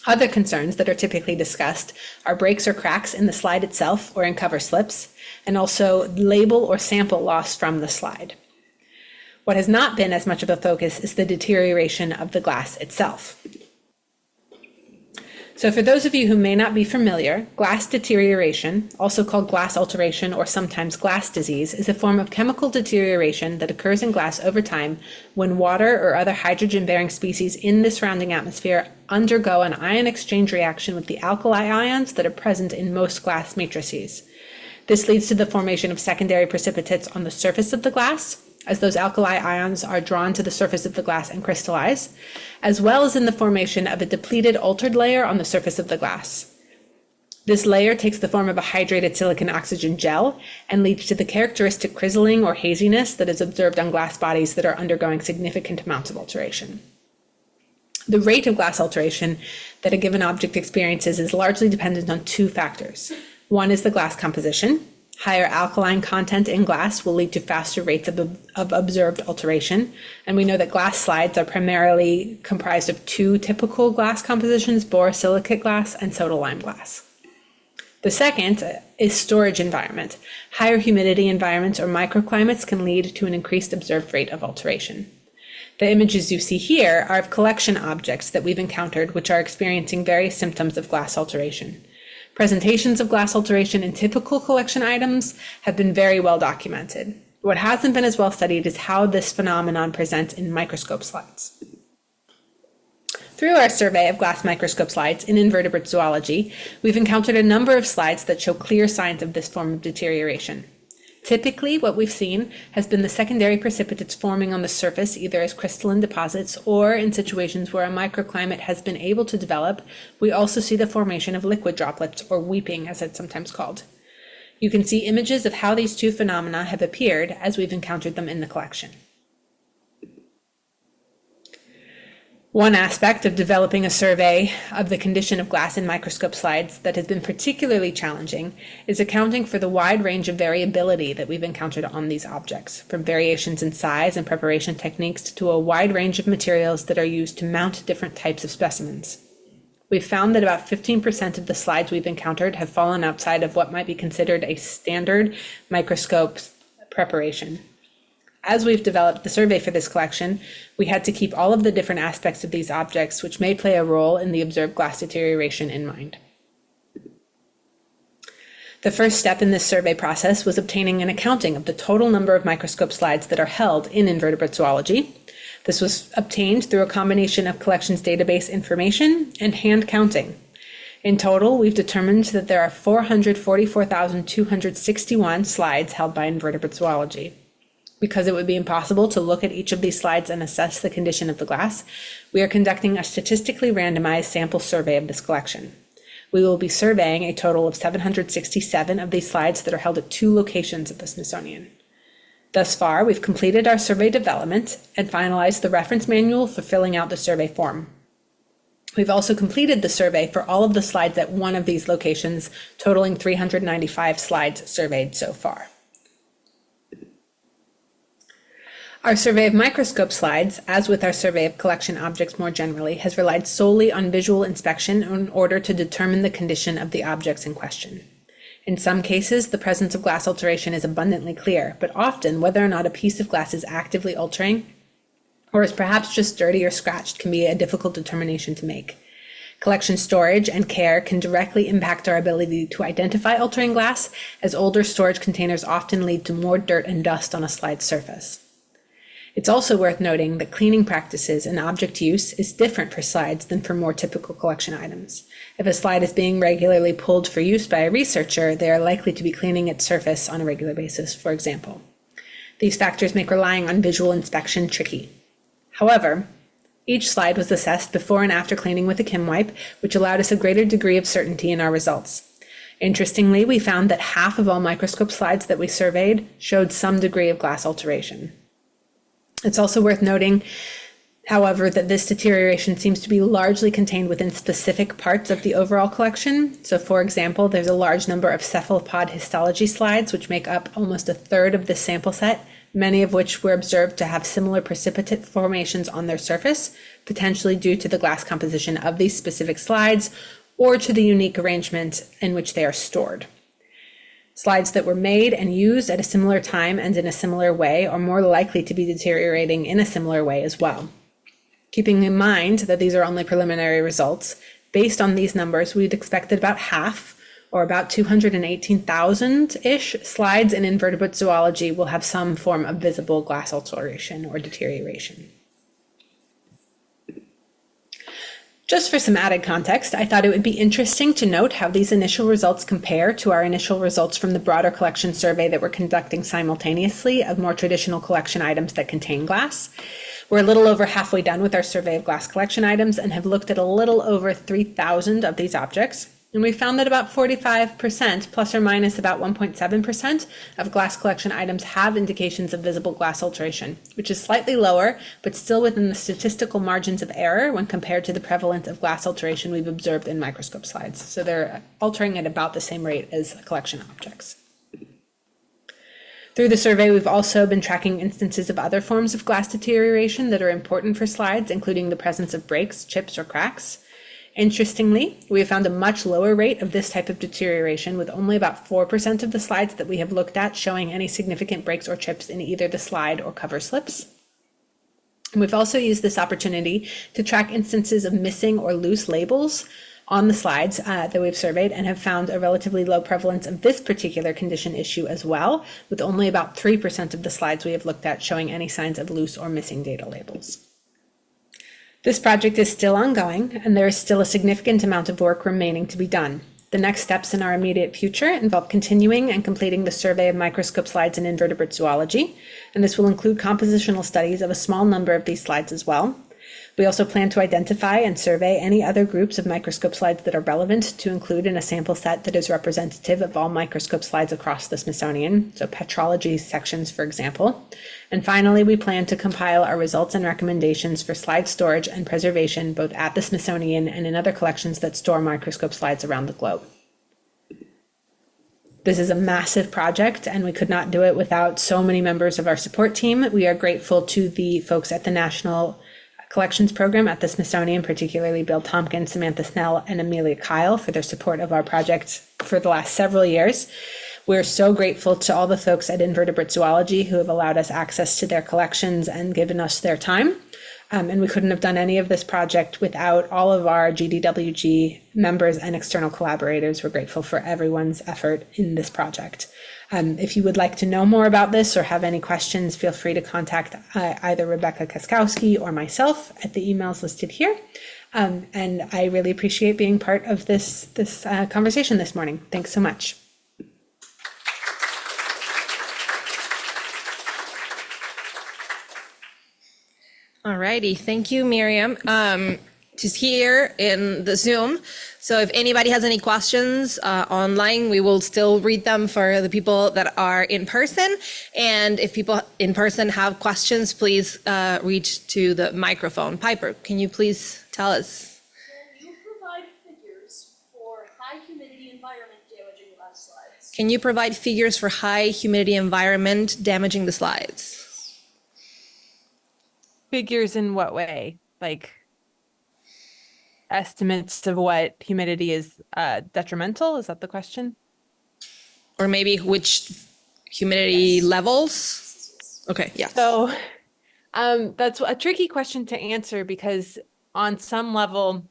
Other concerns that are typically discussed are breaks or cracks in the slide itself or in cover slips, and also label or sample loss from the slide. What has not been as much of a focus is the deterioration of the glass itself. So for those of you who may not be familiar, glass deterioration, also called glass alteration or sometimes glass disease, is a form of chemical deterioration that occurs in glass over time when water or other hydrogen-bearing species in the surrounding atmosphere undergo an ion exchange reaction with the alkali ions that are present in most glass matrices. This leads to the formation of secondary precipitates on the surface of the glass, as those alkali ions are drawn to the surface of the glass and crystallize, as well as in the formation of a depleted altered layer on the surface of the glass. This layer takes the form of a hydrated silicon oxygen gel and leads to the characteristic crizzling or haziness that is observed on glass bodies that are undergoing significant amounts of alteration. The rate of glass alteration that a given object experiences is largely dependent on two factors. One is the glass composition. Higher alkaline content in glass will lead to faster rates of observed alteration. And we know that glass slides are primarily comprised of two typical glass compositions, borosilicate glass and soda lime glass. The second is storage environment. Higher humidity environments or microclimates can lead to an increased observed rate of alteration. The images you see here are of collection objects that we've encountered which are experiencing various symptoms of glass alteration. Presentations of glass alteration in typical collection items have been very well documented. What hasn't been as well studied is how this phenomenon presents in microscope slides. Through our survey of glass microscope slides in invertebrate zoology, we've encountered a number of slides that show clear signs of this form of deterioration. Typically, what we've seen has been the secondary precipitates forming on the surface, either as crystalline deposits or in situations where a microclimate has been able to develop. We also see the formation of liquid droplets, or weeping as it's sometimes called. You can see images of how these two phenomena have appeared as we've encountered them in the collection. One aspect of developing a survey of the condition of glass in microscope slides that has been particularly challenging is accounting for the wide range of variability that we've encountered on these objects, from variations in size and preparation techniques to a wide range of materials that are used to mount different types of specimens. We've found that about 15% of the slides we've encountered have fallen outside of what might be considered a standard microscope preparation. As we've developed the survey for this collection, we had to keep all of the different aspects of these objects which may play a role in the observed glass deterioration in mind. The first step in this survey process was obtaining an accounting of the total number of microscope slides that are held in invertebrate zoology. This was obtained through a combination of collections database information and hand counting. In total, we've determined that there are 444,261 slides held by invertebrate zoology. Because it would be impossible to look at each of these slides and assess the condition of the glass, we are conducting a statistically randomized sample survey of this collection. We will be surveying a total of 767 of these slides that are held at 2 locations at the Smithsonian. Thus far, we've completed our survey development and finalized the reference manual for filling out the survey form. We've also completed the survey for all of the slides at one of these locations, totaling 395 slides surveyed so far. Our survey of microscope slides, as with our survey of collection objects more generally, has relied solely on visual inspection in order to determine the condition of the objects in question. In some cases, the presence of glass alteration is abundantly clear, but often whether or not a piece of glass is actively altering or is perhaps just dirty or scratched can be a difficult determination to make. Collection storage and care can directly impact our ability to identify altering glass, as older storage containers often lead to more dirt and dust on a slide surface. It's also worth noting that cleaning practices and object use is different for slides than for more typical collection items. If a slide is being regularly pulled for use by a researcher, they are likely to be cleaning its surface on a regular basis, for example. These factors make relying on visual inspection tricky. However, each slide was assessed before and after cleaning with a Kim wipe, which allowed us a greater degree of certainty in our results. Interestingly, we found that half of all microscope slides that we surveyed showed some degree of glass alteration. It's also worth noting, however, that this deterioration seems to be largely contained within specific parts of the overall collection. So, for example, there's a large number of cephalopod histology slides, which make up almost a third of this sample set, many of which were observed to have similar precipitate formations on their surface, potentially due to the glass composition of these specific slides or to the unique arrangement in which they are stored. Slides that were made and used at a similar time and in a similar way are more likely to be deteriorating in a similar way as well. Keeping in mind that these are only preliminary results, based on these numbers, we'd expect that about half, or about 218,000-ish slides in invertebrate zoology will have some form of visible glass alteration or deterioration. Just for some added context, I thought it would be interesting to note how these initial results compare to our initial results from the broader collection survey that we're conducting simultaneously of more traditional collection items that contain glass. We're a little over halfway done with our survey of glass collection items and have looked at a little over 3,000 of these objects. And we found that about 45%, plus or minus about 1.7% of glass collection items have indications of visible glass alteration, which is slightly lower, but still within the statistical margins of error when compared to the prevalence of glass alteration we've observed in microscope slides. So they're altering at about the same rate as collection objects. Through the survey, we've also been tracking instances of other forms of glass deterioration that are important for slides, including the presence of breaks, chips, or cracks. Interestingly, we have found a much lower rate of this type of deterioration, with only about 4% of the slides that we have looked at showing any significant breaks or chips in either the slide or cover slips. And we've also used this opportunity to track instances of missing or loose labels on the slides that we've surveyed, and have found a relatively low prevalence of this particular condition issue as well, with only about 3% of the slides we have looked at showing any signs of loose or missing data labels. This project is still ongoing, and there is still a significant amount of work remaining to be done. The next steps in our immediate future involve continuing and completing the survey of microscope slides in invertebrate zoology, and this will include compositional studies of a small number of these slides as well. We also plan to identify and survey any other groups of microscope slides that are relevant to include in a sample set that is representative of all microscope slides across the Smithsonian, so petrology sections, for example. And finally, we plan to compile our results and recommendations for slide storage and preservation, both at the Smithsonian and in other collections that store microscope slides around the globe. This is a massive project, and we could not do it without so many members of our support team. We are grateful to the folks at the National Collections Program at the Smithsonian, particularly Bill Tompkins, Samantha Snell, and Amelia Kyle, for their support of our project for the last several years. We're so grateful to all the folks at Invertebrate Zoology who have allowed us access to their collections and given us their time. And we couldn't have done any of this project without all of our GDWG members and external collaborators. We're grateful for everyone's effort in this project. If you would like to know more about this or have any questions, feel free to contact either Rebecca Kaskowski or myself at the emails listed here. And I really appreciate being part of this conversation this morning. Thanks so much. All righty, thank you, Miriam. She's here in the Zoom. So if anybody has any questions online, we will still read them for the people that are in person. And if people in person have questions, please reach to the microphone. Piper, can you please tell us? Can you provide figures for high humidity environment damaging glass slides? Can you provide figures for high humidity environment damaging the slides? Figures in what way? Like estimates of what humidity is detrimental? Is that the question? Or maybe which humidity levels? Okay, yeah. So that's a tricky question to answer, because on some level,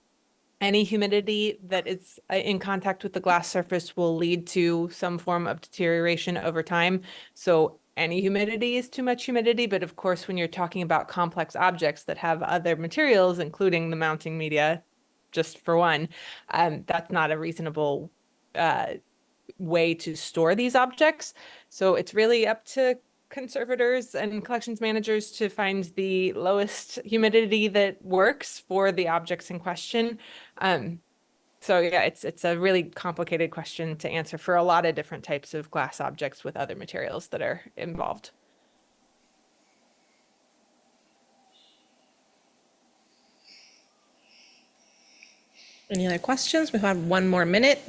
any humidity that is in contact with the glass surface will lead to some form of deterioration over time. So any humidity is too much humidity, but of course, when you're talking about complex objects that have other materials, including the mounting media, just for one, that's not a reasonable way to store these objects. So it's really up to conservators and collections managers to find the lowest humidity that works for the objects in question. So yeah, it's a really complicated question to answer for a lot of different types of glass objects with other materials that are involved. Any other questions? We have one more minute.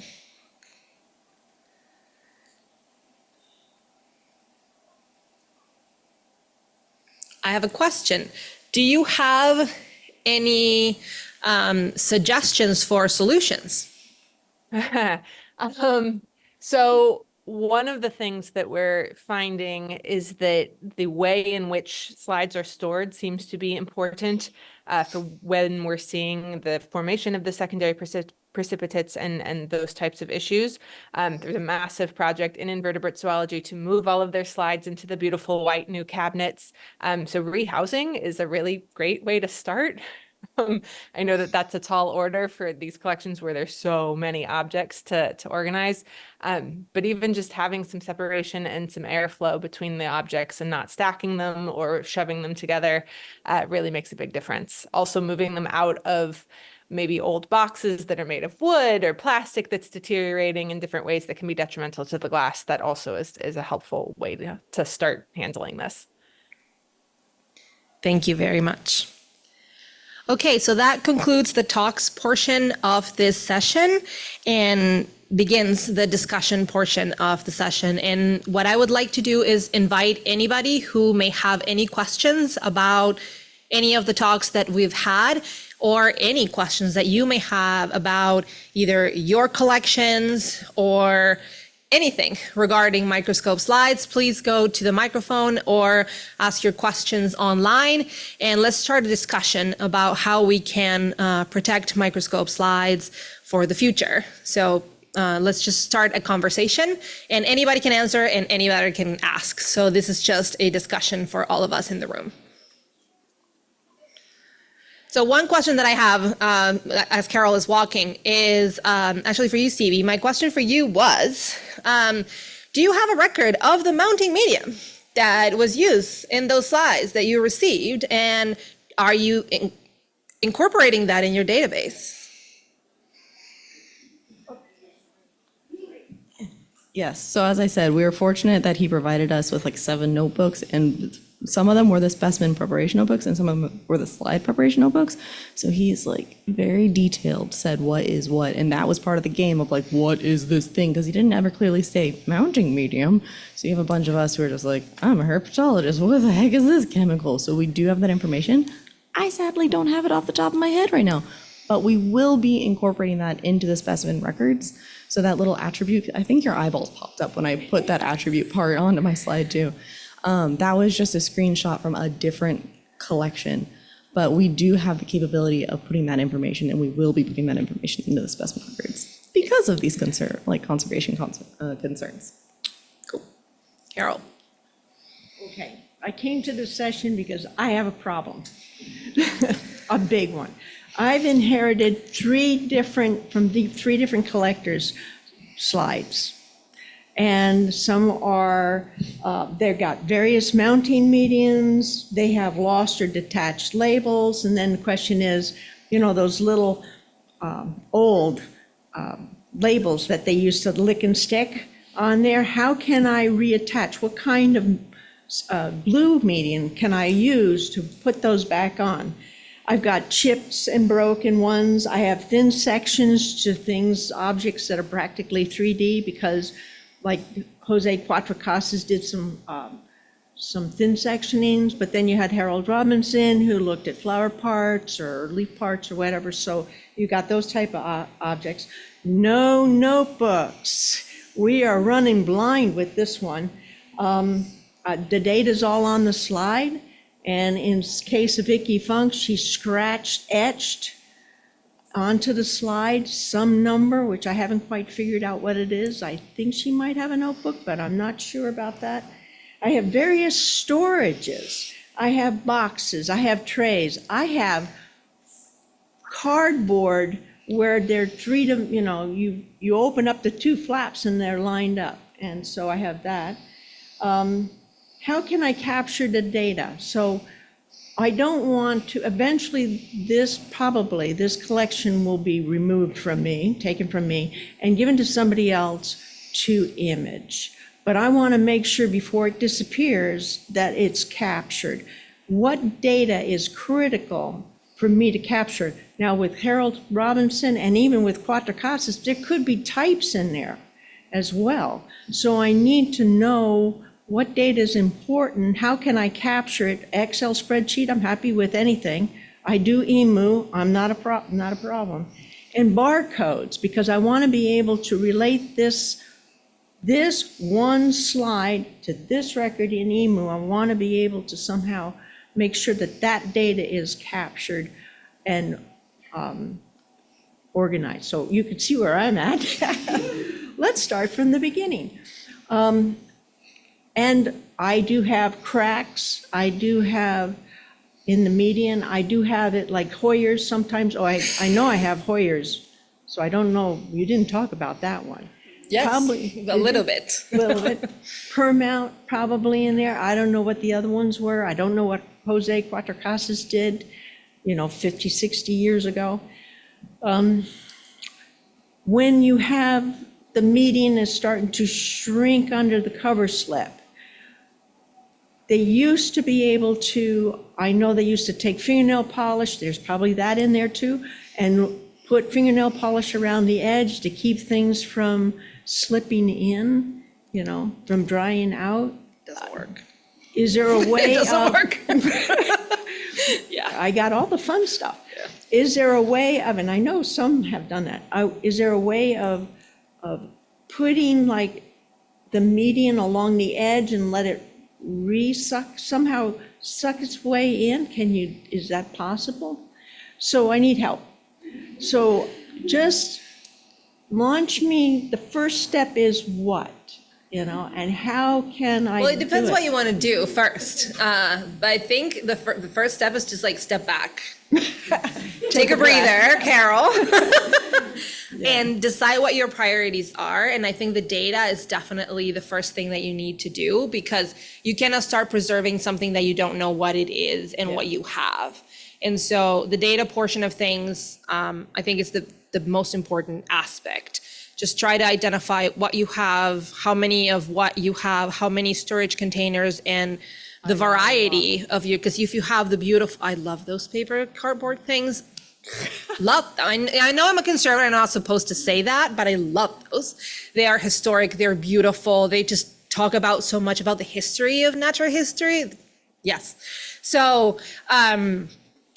I have a question. Do you have any suggestions for solutions? So one of the things that we're finding is that the way in which slides are stored seems to be important for when we're seeing the formation of the secondary precipitates and those types of issues. There's a massive project in invertebrate zoology to move all of their slides into the beautiful white new cabinets. So rehousing is a really great way to start. I know that that's a tall order for these collections where there's so many objects to organize, but even just having some separation and some airflow between the objects and not stacking them or shoving them together really makes a big difference. Also moving them out of maybe old boxes that are made of wood or plastic that's deteriorating in different ways that can be detrimental to the glass, that also is a helpful way to start handling this. Thank you very much. Okay, so that concludes the talks portion of this session and begins the discussion portion of the session. And what I would like to do is invite anybody who may have any questions about any of the talks that we've had, or any questions that you may have about either your collections or anything regarding microscope slides, please go to the microphone or ask your questions online, and let's start a discussion about how we can protect microscope slides for the future. So let's just start a conversation, and anybody can answer and anybody can ask. So this is just a discussion for all of us in the room. So one question that I have, as Carol is walking, is actually for you, Stevie. My question for you was, do you have a record of the mounting medium that was used in those slides that you received, and are you incorporating that in your database? Yes, so as I said, we were fortunate that he provided us with like 7 notebooks, and some of them were the specimen preparation notebooks and some of them were the slide preparation notebooks. So he's like very detailed, said what is what, and that was part of the game of like, what is this thing? Because he didn't ever clearly say mounting medium. So you have a bunch of us who are just like, I'm a herpetologist, what the heck is this chemical? So we do have that information. I sadly don't have it off the top of my head right now, but we will be incorporating that into the specimen records. So that little attribute, I think your eyeballs popped up when I put that attribute part onto my slide too. That was just a screenshot from a different collection, but we do have the capability of putting that information, and we will be putting that information into the specimen records because of these conservation concerns. Cool. Carol. Okay, I came to this session because I have a problem, a big one. I've inherited 3 different collectors' slides. And some are, they've got various mounting mediums, they have lost or detached labels, and then the question is, you know, those little old labels that they used to lick and stick on there, how can I reattach? What kind of glue medium can I use to put those back on? I've got chips and broken ones, I have thin sections to things, objects that are practically 3D, because like Jose Cuatrecasas did some thin sectionings, but then you had Harold Robinson who looked at flower parts or leaf parts or whatever, so you got those type of objects. No notebooks. We are running blind with this one. The data's all on the slide, and in case of Vicky Funk, she scratched, etched onto the slide some number, which I haven't quite figured out what it is. I think she might have a notebook, but I'm not sure about that. I have various storages. I have boxes, I have trays, I have cardboard where they're you open up the two flaps and they're lined up. And so I have that. How can I capture the data? So I don't want to, eventually this collection will be removed from me, taken from me, and given to somebody else to image. But I want to make sure before it disappears that it's captured. What data is critical for me to capture? Now with Harold Robinson and even with Quattrocassis, there could be types in there as well. So I need to know what data is important. How can I capture it? Excel spreadsheet, I'm happy with anything. I do EMU, I'm not a problem. And barcodes, because I want to be able to relate this one slide to this record in EMU. I want to be able to somehow make sure that that data is captured and organized. So you can see where I'm at. Let's start from the beginning. And I do have cracks. I do have in the median. I do have it like Hoyers sometimes. Oh, I know I have Hoyers. So I don't know. You didn't talk about that one. Yes, Probably, a little bit. A little bit. Per mount probably in there. I don't know what the other ones were. I don't know what Jose Quattrocassis did, 50, 60 years ago. When you have the median is starting to shrink under the cover slip, they used to be able to, I know they used to take fingernail polish, there's probably that in there too, and put fingernail polish around the edge to keep things from slipping in, from drying out. Doesn't work. Is there a way It doesn't work. Yeah, I got all the fun stuff. Yeah. Is there a way of, and I know some have done that, is there a way of putting like the median along the edge and let it somehow suck its way in? Is that possible? So I need help. So just launch me, the first step is what, and how can I Well, it depends do what you want to do first. But I think the first step is just like step back. Take a breather, Carol. And decide what your priorities are. And I think the data is definitely the first thing that you need to do, because you cannot start preserving something that you don't know what it is and what you have. And so the data portion of things, I think is the most important aspect. Just try to identify what you have, how many of what you have, how many storage containers, and the variety of you. Because if you have the beautiful, I love those paper cardboard things. Love them. I know I'm a conservative, I'm not supposed to say that, but I love those. They are historic, they're beautiful. They just talk about so much about the history of natural history. Yes. So,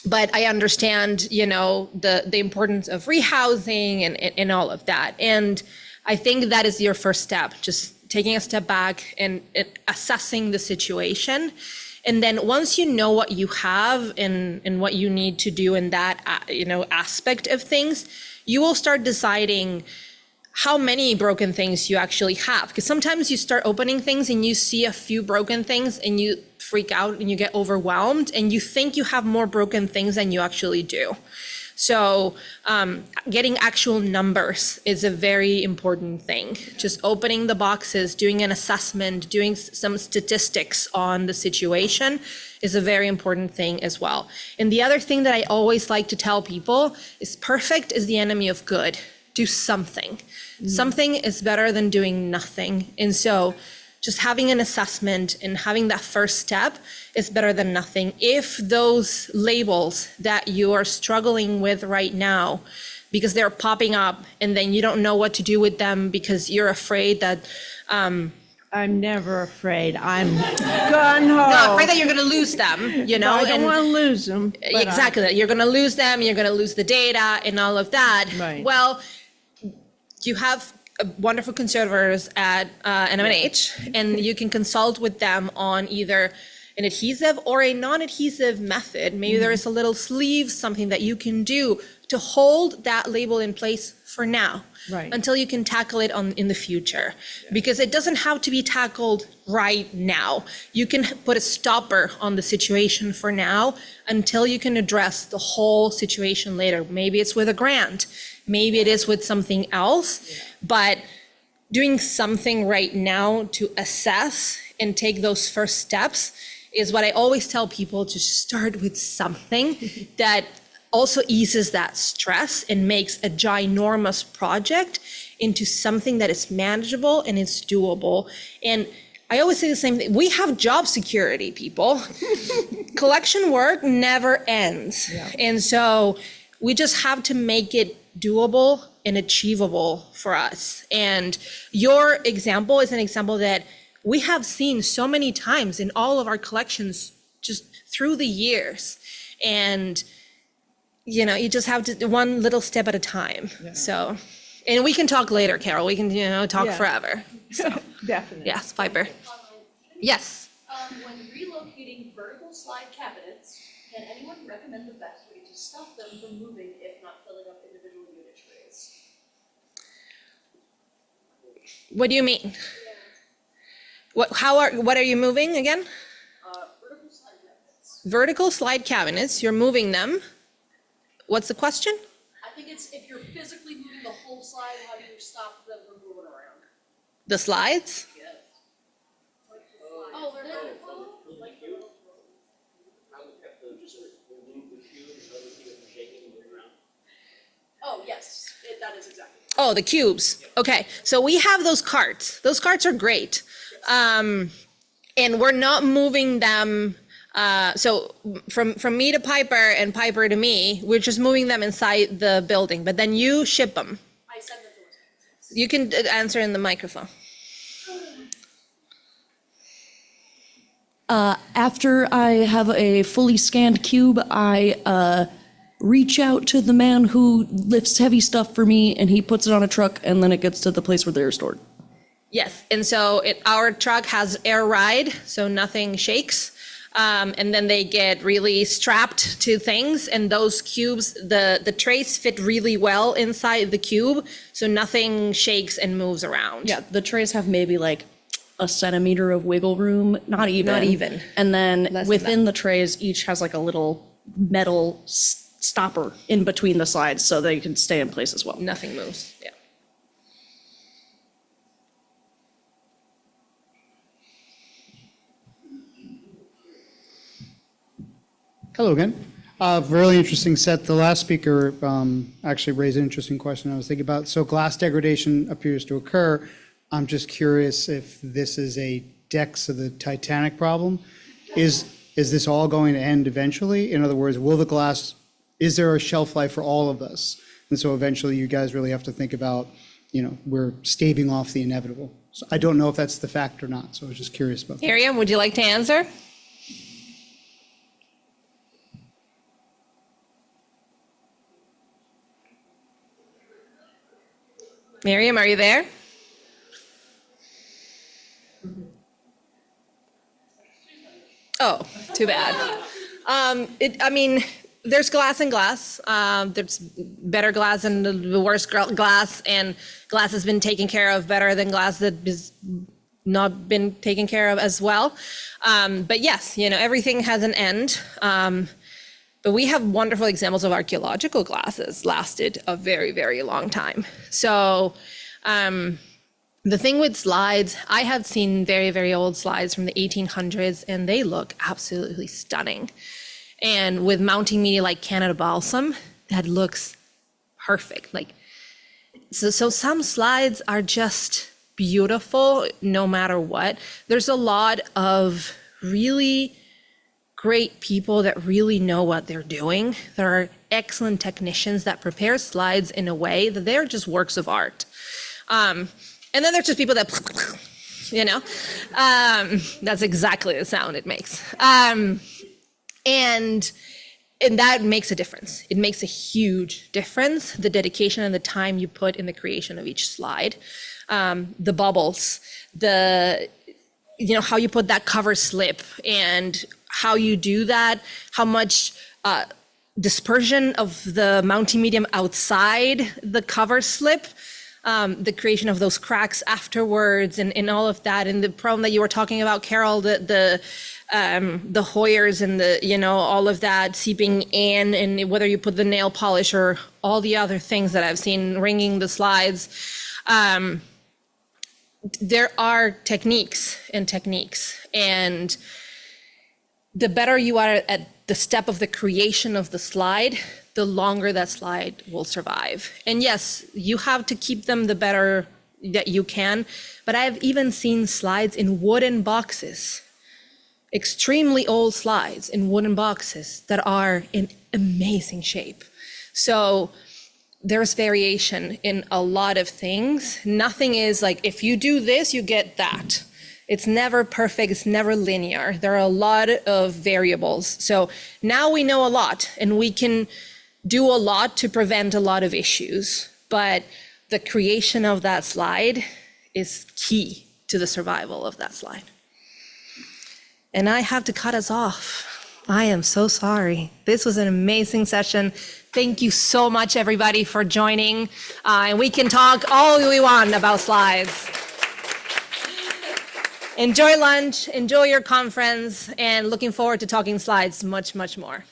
but I understand, the importance of rehousing and all of that. And I think that is your first step, just taking a step back and assessing the situation. And then once you know what you have and what you need to do in that, aspect of things, you will start deciding how many broken things you actually have. Because sometimes you start opening things and you see a few broken things and you freak out and you get overwhelmed and you think you have more broken things than you actually do. So getting actual numbers is a very important thing. Just opening the boxes, doing an assessment, doing some statistics on the situation is a very important thing as well. And the other thing that I always like to tell people is perfect is the enemy of good. Do something. Something is better than doing nothing. And so just having an assessment and having that first step is better than nothing. If those labels that you are struggling with right now, because they're popping up and then you don't know what to do with them because you're afraid that, I'm never afraid. I'm gun-ho. No, afraid that you're going to lose them, I don't want to lose them. Exactly. You're going to lose them. You're going to lose the data and all of that. Right. Well, you have wonderful conservators at NMNH, and you can consult with them on either an adhesive or a non-adhesive method. Maybe there is a little sleeve, something that you can do to hold that label in place for now. Right. Until you can tackle it in the future. Because it doesn't have to be tackled right now. You can put a stopper on the situation for now until you can address the whole situation later. Maybe it's with a grant, maybe it is with something else, but doing something right now to assess and take those first steps is what I always tell people, to start with something that also eases that stress and makes a ginormous project into something that is manageable and it's doable. And I always say the same thing. We have job security, people. Collection work never ends. Yeah. And so we just have to make it doable and achievable for us. And your example is an example that we have seen so many times in all of our collections just through the years. And you know, you just have to one little step at a time. Yeah. So, and we can talk later, Carol. We can, talk forever. So, Definitely. yes, Piper. Yes. When relocating vertical slide cabinets, can anyone recommend the best way to stop them from moving if not filling up individual unit trays? What do you mean? Yeah. What are you moving again? Vertical slide cabinets. Vertical slide cabinets. You're moving them. What's the question? I think it's if you're physically moving the whole slide, how do you stop them from moving around? The slides? Yes. Oh, they're not. Oh, yes, that is exactly. Oh, the cubes. Okay, so we have those carts. Those carts are great. And we're not moving them. So from me to Piper and Piper to me, we're just moving them inside the building, but then you ship them. I send them to us. You can answer in the microphone. After I have a fully scanned cube, I reach out to the man who lifts heavy stuff for me, and he puts it on a truck, and then it gets to the place where they're stored. Yes, and so our truck has air ride, so nothing shakes. And then they get really strapped to things, and those cubes, the trays fit really well inside the cube, so nothing shakes and moves around. Yeah, the trays have maybe like a centimeter of wiggle room, not even. Not even. And then Less than within the trays, each has like a little metal stopper in between the slides so they can stay in place as well. Nothing moves, yeah. Hello again. Really interesting set. The last speaker actually raised an interesting question I was thinking about. So glass degradation appears to occur. I'm just curious if this is a Decks of the Titanic problem. Is this all going to end eventually? In other words, is there a shelf life for all of this? And so eventually you guys really have to think about, we're staving off the inevitable. So I don't know if that's the fact or not. So I was just curious about that. Miriam, would you like to answer? Miriam, are you there? Oh, too bad. There's glass and glass. There's better glass and the worse glass, and glass has been taken care of better than glass that has not been taken care of as well. But yes, everything has an end. But we have wonderful examples of archaeological glasses lasted a very, very long time. So the thing with slides, I have seen very, very old slides from the 1800s, and they look absolutely stunning. And with mounting media like Canada Balsam, that looks perfect. So some slides are just beautiful no matter what. There's a lot of really great people that really know what they're doing. There are excellent technicians that prepare slides in a way that they're just works of art. And then there's just people that, that's exactly the sound it makes. And that makes a difference. It makes a huge difference, the dedication and the time you put in the creation of each slide. The bubbles, how you put that cover slip and how you do that, how much dispersion of the mounting medium outside the cover slip, the creation of those cracks afterwards, and all of that, and the problem that you were talking about, Carol, the Hoyers and all of that seeping in, and whether you put the nail polish or all the other things that I've seen ringing the slides. There are techniques, and the better you are at the step of the creation of the slide, the longer that slide will survive. And yes, you have to keep them the better that you can, but I've even seen slides in wooden boxes, extremely old slides in wooden boxes that are in amazing shape. So there's variation in a lot of things. Nothing is like, if you do this, you get that. It's never perfect, it's never linear. There are a lot of variables. So now we know a lot, and we can do a lot to prevent a lot of issues, but the creation of that slide is key to the survival of that slide. And I have to cut us off. I am so sorry. This was an amazing session. Thank you so much, everybody, for joining. And we can talk all we want about slides. Enjoy lunch, enjoy your conference, and looking forward to talking slides much, much more.